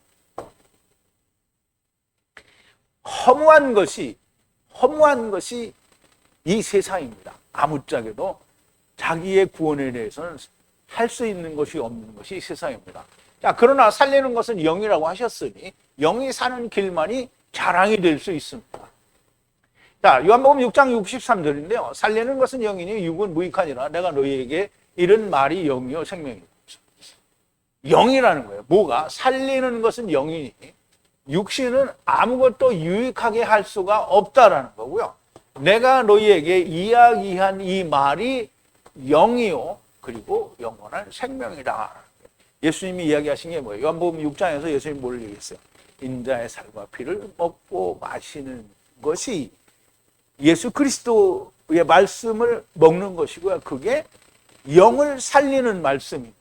허무한 것이 이 세상입니다. 아무짝에도 자기의 구원에 대해서는 할 수 있는 것이 없는 것이 세상입니다. 자, 그러나 살리는 것은 영이라고 하셨으니 영이 사는 길만이 자랑이 될 수 있습니다. 자, 요한복음 6장 63절인데요. 살리는 것은 영이니 육은 무익하니라. 내가 너희에게 이런 말이 영이요 생명이다. 영이라는 거예요. 뭐가? 살리는 것은 영이니 육신은 아무것도 유익하게 할 수가 없다라는 거고요. 내가 너희에게 이야기한 이 말이 영이요 그리고 영원한 생명이다. 예수님이 이야기하신 게 뭐예요? 요한복음 6장에서 예수님이 뭘 얘기했어요? 인자의 살과 피를 먹고 마시는 것이 예수 그리스도의 말씀을 먹는 것이고요. 그게 영을 살리는 말씀입니다.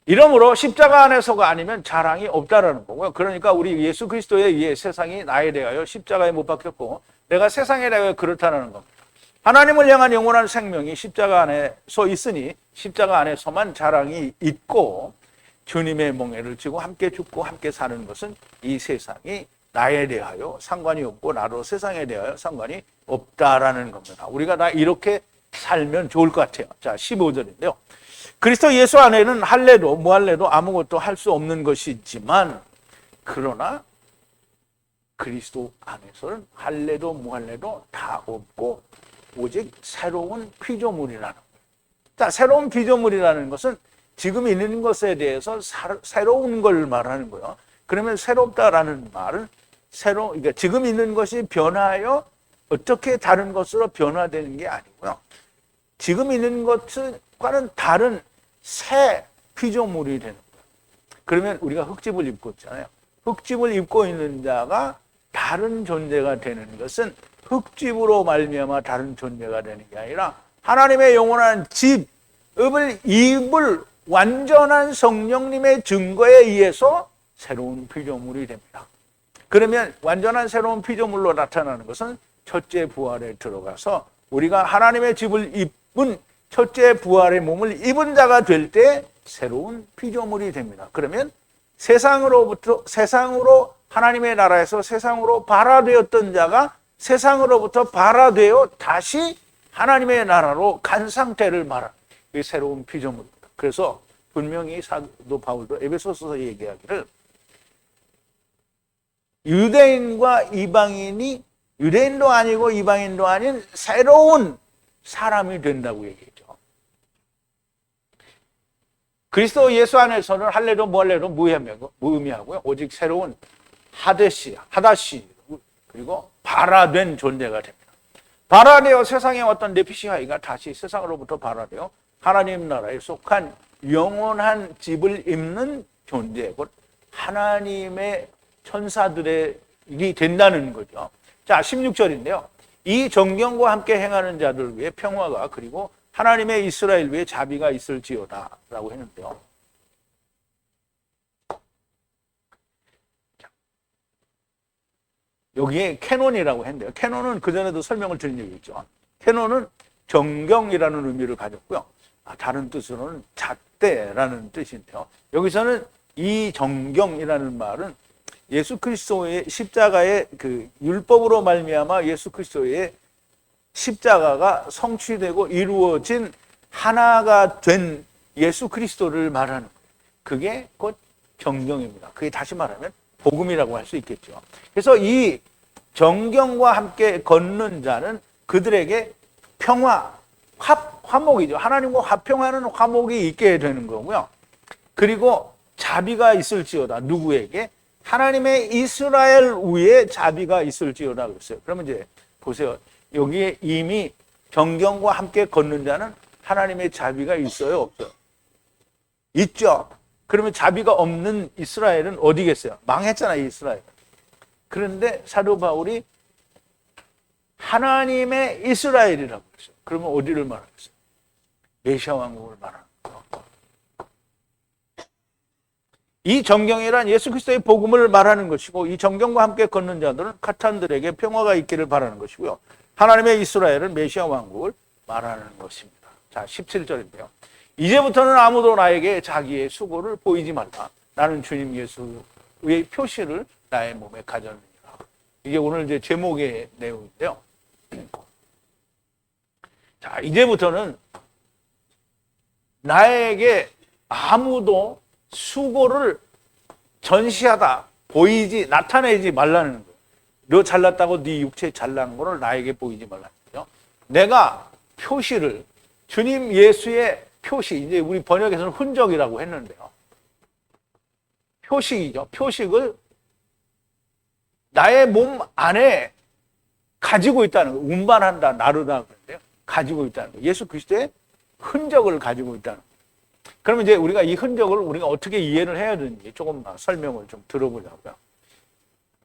이러므로 십자가 안에서가 아니면 자랑이 없다라는 거고요. 그러니까 우리 예수 그리스도에 의해 세상이 나에 대하여 십자가에 못 박혔고 내가 세상에 대하여 그렇다는 겁니다. 하나님을 향한 영원한 생명이 십자가 안에서 있으니 십자가 안에서만 자랑이 있고 주님의 멍에를 지고 함께 죽고 함께 사는 것은 이 세상이 나에 대하여 상관이 없고 나도 세상에 대하여 상관이 없다라는 겁니다. 우리가 다 이렇게 살면 좋을 것 같아요. 자, 15절인데요. 그리스도 예수 안에는 할례도 무할례도 아무것도 할 수 없는 것이지만 그러나 그리스도 안에서는 할례도 무할례도 다 없고 오직 새로운 피조물이라는 거예요. 자, 새로운 피조물이라는 것은 지금 있는 것에 대해서 새로운 걸 말하는 거예요. 그러면 새롭다라는 말은 그러니까 지금 있는 것이 변화하여 어떻게 다른 것으로 변화되는 게 아니고요. 지금 있는 것과는 다른 새 피조물이 되는 거예요. 그러면 우리가 흙집을 입고 있잖아요. 흙집을 입고 있는 자가 다른 존재가 되는 것은 흙집으로 말미암아 다른 존재가 되는 게 아니라 하나님의 영원한 집을 입을 완전한 성령님의 증거에 의해서 새로운 피조물이 됩니다. 그러면 완전한 새로운 피조물로 나타나는 것은 첫째 부활에 들어가서 우리가 하나님의 집을 입은 첫째 부활의 몸을 입은 자가 될 때 새로운 피조물이 됩니다. 그러면 세상으로 하나님의 나라에서 세상으로 발화되었던 자가 세상으로부터 발화되어 다시 하나님의 나라로 간 상태를 말하는 게 새로운 피조물입니다. 그래서 분명히 사도 바울도 에베소서에 얘기하기를 유대인과 이방인이 유대인도 아니고 이방인도 아닌 새로운 사람이 된다고 얘기했죠. 그리스도 예수 안에서는 할례도 무할례도 무의미하고요. 오직 새로운 하다시 그리고 발화된 존재가 됩니다. 발화되어 세상에 왔던 네피시아이가 다시 세상으로부터 발화되어 하나님 나라에 속한 영원한 집을 입는 존재, 곧 하나님의 천사들의 일이 된다는 거죠. 자, 16절인데요. 이 정경과 함께 행하는 자들 위에 평화가, 그리고 하나님의 이스라엘 위에 자비가 있을지어다 라고 했는데요. 여기에 캐논이라고 했는데요. 캐논은 그전에도 설명을 드린 적이 있죠. 캐논은 정경이라는 의미를 가졌고요. 다른 뜻으로는 잣대라는 뜻인데요. 여기서는 이 정경이라는 말은 예수 그리스도의 십자가의 그 율법으로 말미암아 예수 그리스도의 십자가가 성취되고 이루어진 하나가 된 예수 그리스도를 말하는 거예요. 그게 곧 정경입니다. 그게 다시 말하면 복음이라고 할 수 있겠죠. 그래서 이 정경과 함께 걷는 자는 그들에게 평화, 화목이죠. 하나님과 화평하는 화목이 있게 되는 거고요. 그리고 자비가 있을지어다. 누구에게? 하나님의 이스라엘 위에 자비가 있을지어다 그랬어요. 그러면 이제 보세요. 여기에 이미 정경과 함께 걷는 자는 하나님의 자비가 있어요, 없어요? 있죠. 그러면 자비가 없는 이스라엘은 어디겠어요? 망했잖아요, 이스라엘. 그런데 사도 바울이 하나님의 이스라엘이라고 했어요. 그러면 어디를 말하겠어요? 메시아 왕국을 말하는 거예요. 이 정경이란 예수 그리스도의 복음을 말하는 것이고, 이 정경과 함께 걷는 자들은 카탄들에게 평화가 있기를 바라는 것이고요. 하나님의 이스라엘은 메시아 왕국을 말하는 것입니다. 자, 17절인데요. 이제부터는 아무도 나에게 자기의 수고를 보이지 말라. 나는 주님 예수의 표시를 나의 몸에 가졌느니라. 이게 오늘 이제 제목의 내용인데요. 자, 이제부터는 나에게 아무도 수고를 전시하다, 보이지, 나타내지 말라는 거예요. 너 잘났다고 네 육체 잘난 거를 나에게 보이지 말라는 거죠. 내가 표시를, 주님 예수의 표시, 이제 우리 번역에서는 흔적이라고 했는데요. 표식이죠. 표식을 나의 몸 안에 가지고 있다는 거예요. 운반한다, 나르다 그런데요. 가지고 있다는 거예요. 예수 그리스도의 흔적을 가지고 있다는 거예요. 그러면 이제 우리가 이 흔적을 우리가 어떻게 이해를 해야 되는지 조금 설명을 좀 들어보자고요.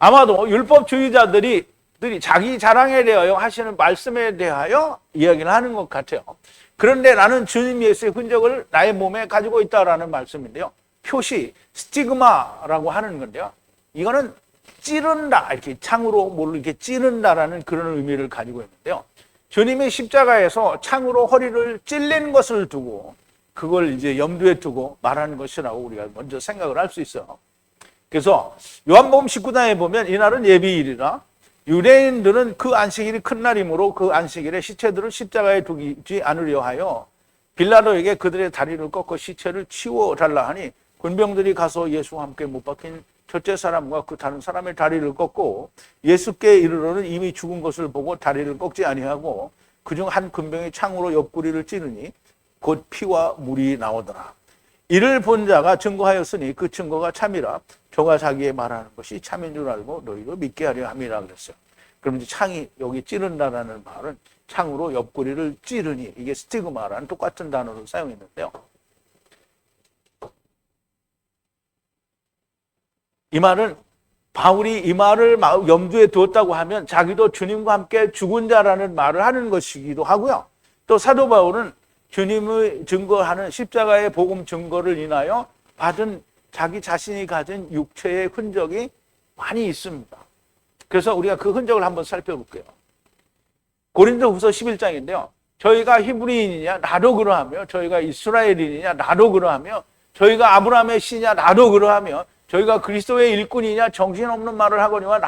아마도 율법주의자들이 자기 자랑에 대하여 하시는 말씀에 대하여 이야기를 하는 것 같아요. 그런데 나는 주님 예수의 흔적을 나의 몸에 가지고 있다라는 말씀인데요. 표시, 스티그마라고 하는 건데요. 이거는 찌른다, 이렇게 창으로 뭐를 이렇게 찌른다라는 그런 의미를 가지고 있는데요. 주님이 십자가에서 창으로 허리를 찔린 것을 두고 그걸 이제 염두에 두고 말하는 것이라고 우리가 먼저 생각을 할 수 있어요. 그래서 요한복음 19장에 보면 이날은 예비일이라 유대인들은 그 안식일이 큰 날이므로 그 안식일에 시체들을 십자가에 두지 않으려 하여 빌라도에게 그들의 다리를 꺾어 시체를 치워달라 하니 군병들이 가서 예수와 함께 못 박힌 첫째 사람과 그 다른 사람의 다리를 꺾고 예수께 이르러는 이미 죽은 것을 보고 다리를 꺾지 아니하고 그중 한 군병이 창으로 옆구리를 찌르니 곧 피와 물이 나오더라. 이를 본 자가 증거하였으니 그 증거가 참이라 저가 자기의 말하는 것이 참인 줄 알고 너희도 믿게 하려 함이라 그랬어요. 그럼 이제 창이 여기 찌른다라는 말은 창으로 옆구리를 찌르니 이게 스티그마라는 똑같은 단어를 사용했는데요. 이 말은 바울이 이 말을 염두에 두었다고 하면 자기도 주님과 함께 죽은 자라는 말을 하는 것이기도 하고요. 또 사도 바울은 주님의 증거하는 십자가의 복음 증거를 인하여 받은 자기 자신이 가진 육체의 흔적이 많이 있습니다. 그래서 우리가 그 흔적을 한번 살펴볼게요. 고린도후서 11장인데요. 저희가 히브리인이냐 나도 그러하며 저희가 이스라엘인이냐 나도 그러하며 저희가 아브라함의 씨냐 나도 그러하며 저희가 그리스도의 일꾼이냐 정신없는 말을 하거니와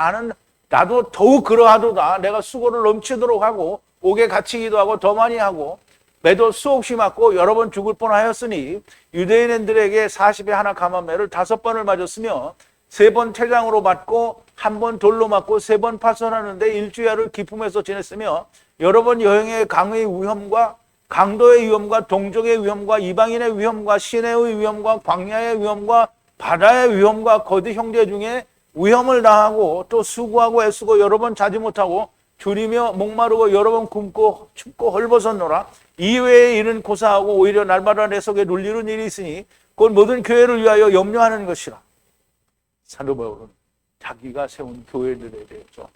나도 더욱 그러하도다. 내가 수고를 넘치도록 하고 옥에 갇히기도 하고 더 많이 하고 매도 수없이 맞고 여러 번 죽을 뻔하였으니 유대인들에게 40에 하나 감한매를 5번을 맞았으며 3번 태장으로 맞고 1번 돌로 맞고 3번 파선하는데 일주야를 기품에서 지냈으며 여러 번 여행의 강의 위험과 강도의 위험과 동족의 위험과 이방인의 위험과 시내의 위험과 광야의 위험과 바다의 위험과 거듭 형제 중에 위험을 당하고 또 수고하고 애쓰고 여러 번 자지 못하고 줄이며 목마르고 여러 번 굶고 춥고 헐벗었노라. 이외의 일은 고사하고 오히려 날마다 내 속에 눌리는 일이 있으니 그건 모든 교회를 위하여 염려하는 것이라. 사도 바울은 자기가 세운 교회들에 대해서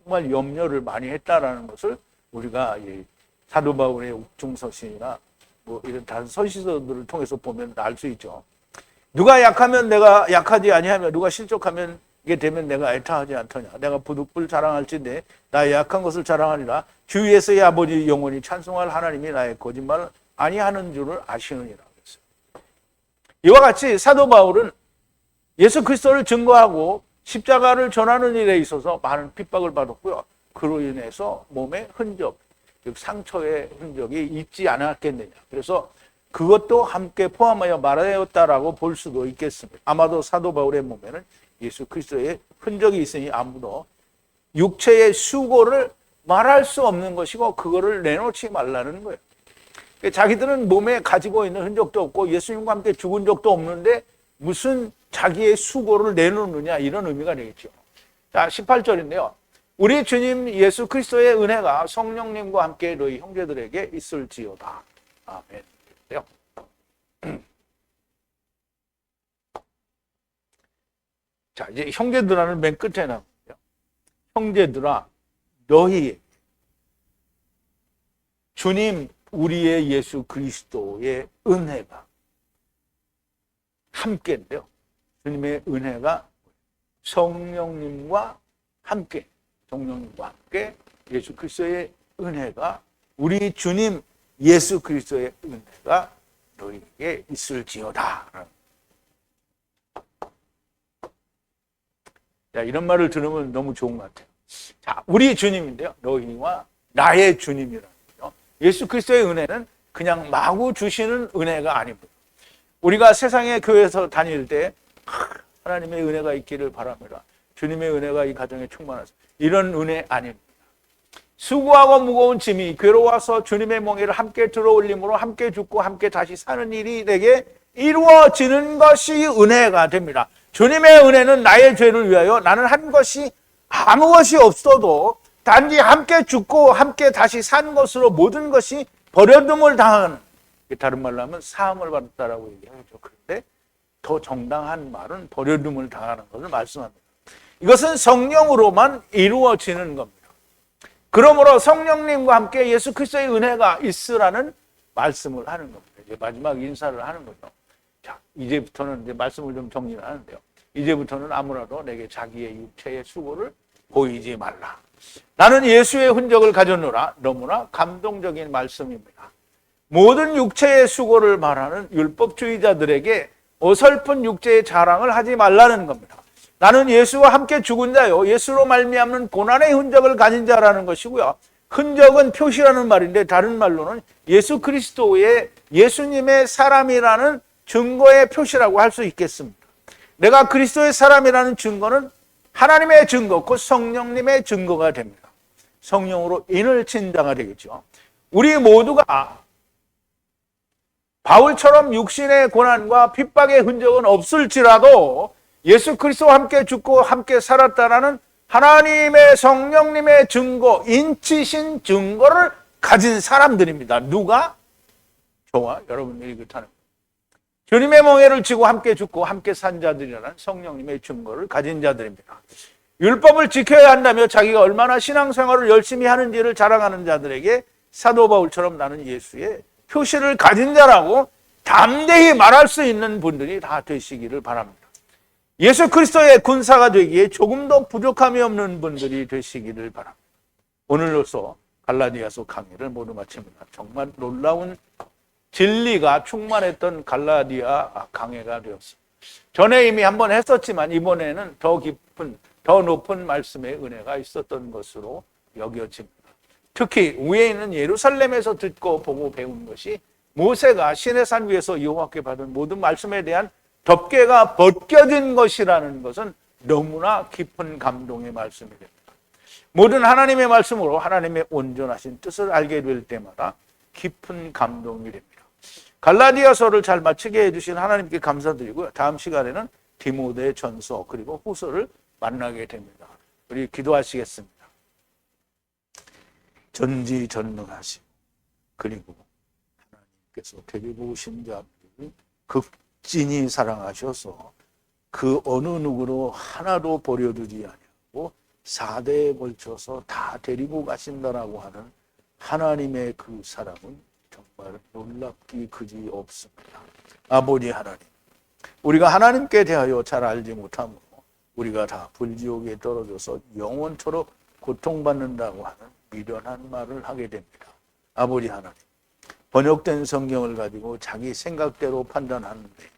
정말 염려를 많이 했다라는 것을 우리가 이 사도 바울의 옥중서신이나 뭐 이런 다른 서신서들을 통해서 보면 알 수 있죠. 누가 약하면 내가 약하지 아니하며 누가 실족하면 이게 되면 내가 애타하지 않더냐. 내가 부득불 자랑할진대 나의 약한 것을 자랑하리라. 주 예수의 아버지 영원히 찬송할 하나님이 나의 거짓말을 아니하는 줄을 아시느니라. 이와 같이 사도 바울은 예수 그리스도를 증거하고 십자가를 전하는 일에 있어서 많은 핍박을 받았고요. 그로 인해서 몸에 흔적, 즉 상처의 흔적이 있지 않았겠느냐. 그래서 그것도 함께 포함하여 말하였다라고 볼 수도 있겠습니다. 아마도 사도 바울의 몸에는 예수 그리스도의 흔적이 있으니 아무도 육체의 수고를 말할 수 없는 것이고 그거를 내놓지 말라는 거예요. 자기들은 몸에 가지고 있는 흔적도 없고 예수님과 함께 죽은 적도 없는데 무슨 자기의 수고를 내놓느냐 이런 의미가 되겠죠. 자, 18절인데요. 우리 주님 예수 그리스도의 은혜가 성령님과 함께 너희 형제들에게 있을지어다. 아멘. 자, 이제 형제들아는 맨 끝에 나오고요. 형제들아, 너희 주님 우리의 예수 그리스도의 은혜가 함께인데요. 주님의 은혜가 성령님과 함께, 성령님과 함께 예수 그리스도의 은혜가 우리 주님 예수 그리스도의 은혜가 너희에게 있을지어다. 자, 이런 말을 들으면 너무 좋은 것 같아요. 자, 우리 주님인데요. 너희와 나의 주님이라는 거죠. 예수 그리스도의 은혜는 그냥 마구 주시는 은혜가 아닙니다. 우리가 세상의 교회에서 다닐 때 하나님의 은혜가 있기를 바랍니다. 주님의 은혜가 이 가정에 충만하소서. 이런 은혜 아닙니다. 수고하고 무거운 짐이 괴로워서 주님의 멍에를 함께 들어올림으로 함께 죽고 함께 다시 사는 일이 내게 이루어지는 것이 은혜가 됩니다. 주님의 은혜는 나의 죄를 위하여 나는 한 것이 아무 것이 없어도 단지 함께 죽고 함께 다시 산 것으로 모든 것이 버려둠을 당한, 다른 말로 하면 사함을 받았다라고 얘기하죠. 그런데 더 정당한 말은 버려둠을 당하는 것을 말씀합니다. 이것은 성령으로만 이루어지는 겁니다. 그러므로 성령님과 함께 예수 그리스도의 은혜가 있으라는 말씀을 하는 겁니다. 이제 마지막 인사를 하는 거죠. 자, 이제부터는 이제 말씀을 좀 정리를 하는데요. 이제부터는 아무라도 내게 자기의 육체의 수고를 보이지 말라. 나는 예수의 흔적을 가졌노라. 너무나 감동적인 말씀입니다. 모든 육체의 수고를 말하는 율법주의자들에게 어설픈 육체의 자랑을 하지 말라는 겁니다. 나는 예수와 함께 죽은 자요, 예수로 말미암는 고난의 흔적을 가진 자라는 것이고요. 흔적은 표시라는 말인데 다른 말로는 예수 그리스도의 예수님의 사람이라는 증거의 표시라고 할 수 있겠습니다. 내가 그리스도의 사람이라는 증거는 하나님의 증거, 곧 성령님의 증거가 됩니다. 성령으로 인을 친 자가 되겠죠. 우리 모두가 바울처럼 육신의 고난과 핍박의 흔적은 없을지라도 예수 그리스도와 함께 죽고 함께 살았다라는 하나님의 성령님의 증거, 인치신 증거를 가진 사람들입니다. 누가? 저와 여러분들이 그렇다는 거예요. 주님의 멍에를 지고 함께 죽고 함께 산 자들이라는 성령님의 증거를 가진 자들입니다. 율법을 지켜야 한다며 자기가 얼마나 신앙생활을 열심히 하는지를 자랑하는 자들에게 사도 바울처럼 나는 예수의 표시를 가진 자라고 담대히 말할 수 있는 분들이 다 되시기를 바랍니다. 예수 그리스도의 군사가 되기에 조금도 부족함이 없는 분들이 되시기를 바랍니다. 오늘로써 갈라디아서 강의를 모두 마칩니다. 정말 놀라운 진리가 충만했던 갈라디아 강해가 되었습니다. 전에 이미 한번 했었지만 이번에는 더 깊은, 더 높은 말씀의 은혜가 있었던 것으로 여겨집니다. 특히 위에 있는 예루살렘에서 듣고 보고 배운 것이 모세가 시내산 위에서 여호와께 받은 모든 말씀에 대한 덮개가 벗겨진 것이라는 것은 너무나 깊은 감동의 말씀이 됩니다. 모든 하나님의 말씀으로 하나님의 온전하신 뜻을 알게 될 때마다 깊은 감동이 됩니다. 갈라디아서를 잘 마치게 해주신 하나님께 감사드리고요. 다음 시간에는 디모데 전서 그리고 후서를 만나게 됩니다. 우리 기도하시겠습니다. 전지전능하시고 그리고 하나님께서 데리고 오신 자들을 극진히 사랑하셔서 그 어느 누구로 하나도 버려두지 아니하고 4대에 걸쳐서 다 데리고 가신다라고 하는 하나님의 그 사랑은 정말 놀랍기 그지 없습니다. 아버지 하나님, 우리가 하나님께 대하여 잘 알지 못하므로 우리가 다 불지옥에 떨어져서 영원토록 고통받는다고 하는 미련한 말을 하게 됩니다. 아버지 하나님, 번역된 성경을 가지고 자기 생각대로 판단하는데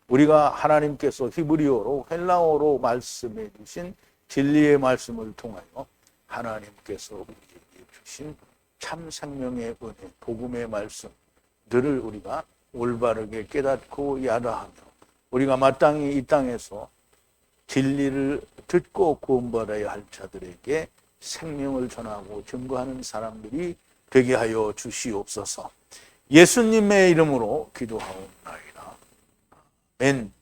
우리가 하나님께서 히브리어로 헬라어로 말씀해 주신 진리의 말씀을 통하여 하나님께서 우리에게 주신 참 생명의 은혜, 복음의 말씀들을 우리가 올바르게 깨닫고 야다하며 우리가 마땅히 이 땅에서 진리를 듣고 구원받아야 할 자들에게 생명을 전하고 증거하는 사람들이 되게 하여 주시옵소서. 예수님의 이름으로 기도하옵나이다. 아멘.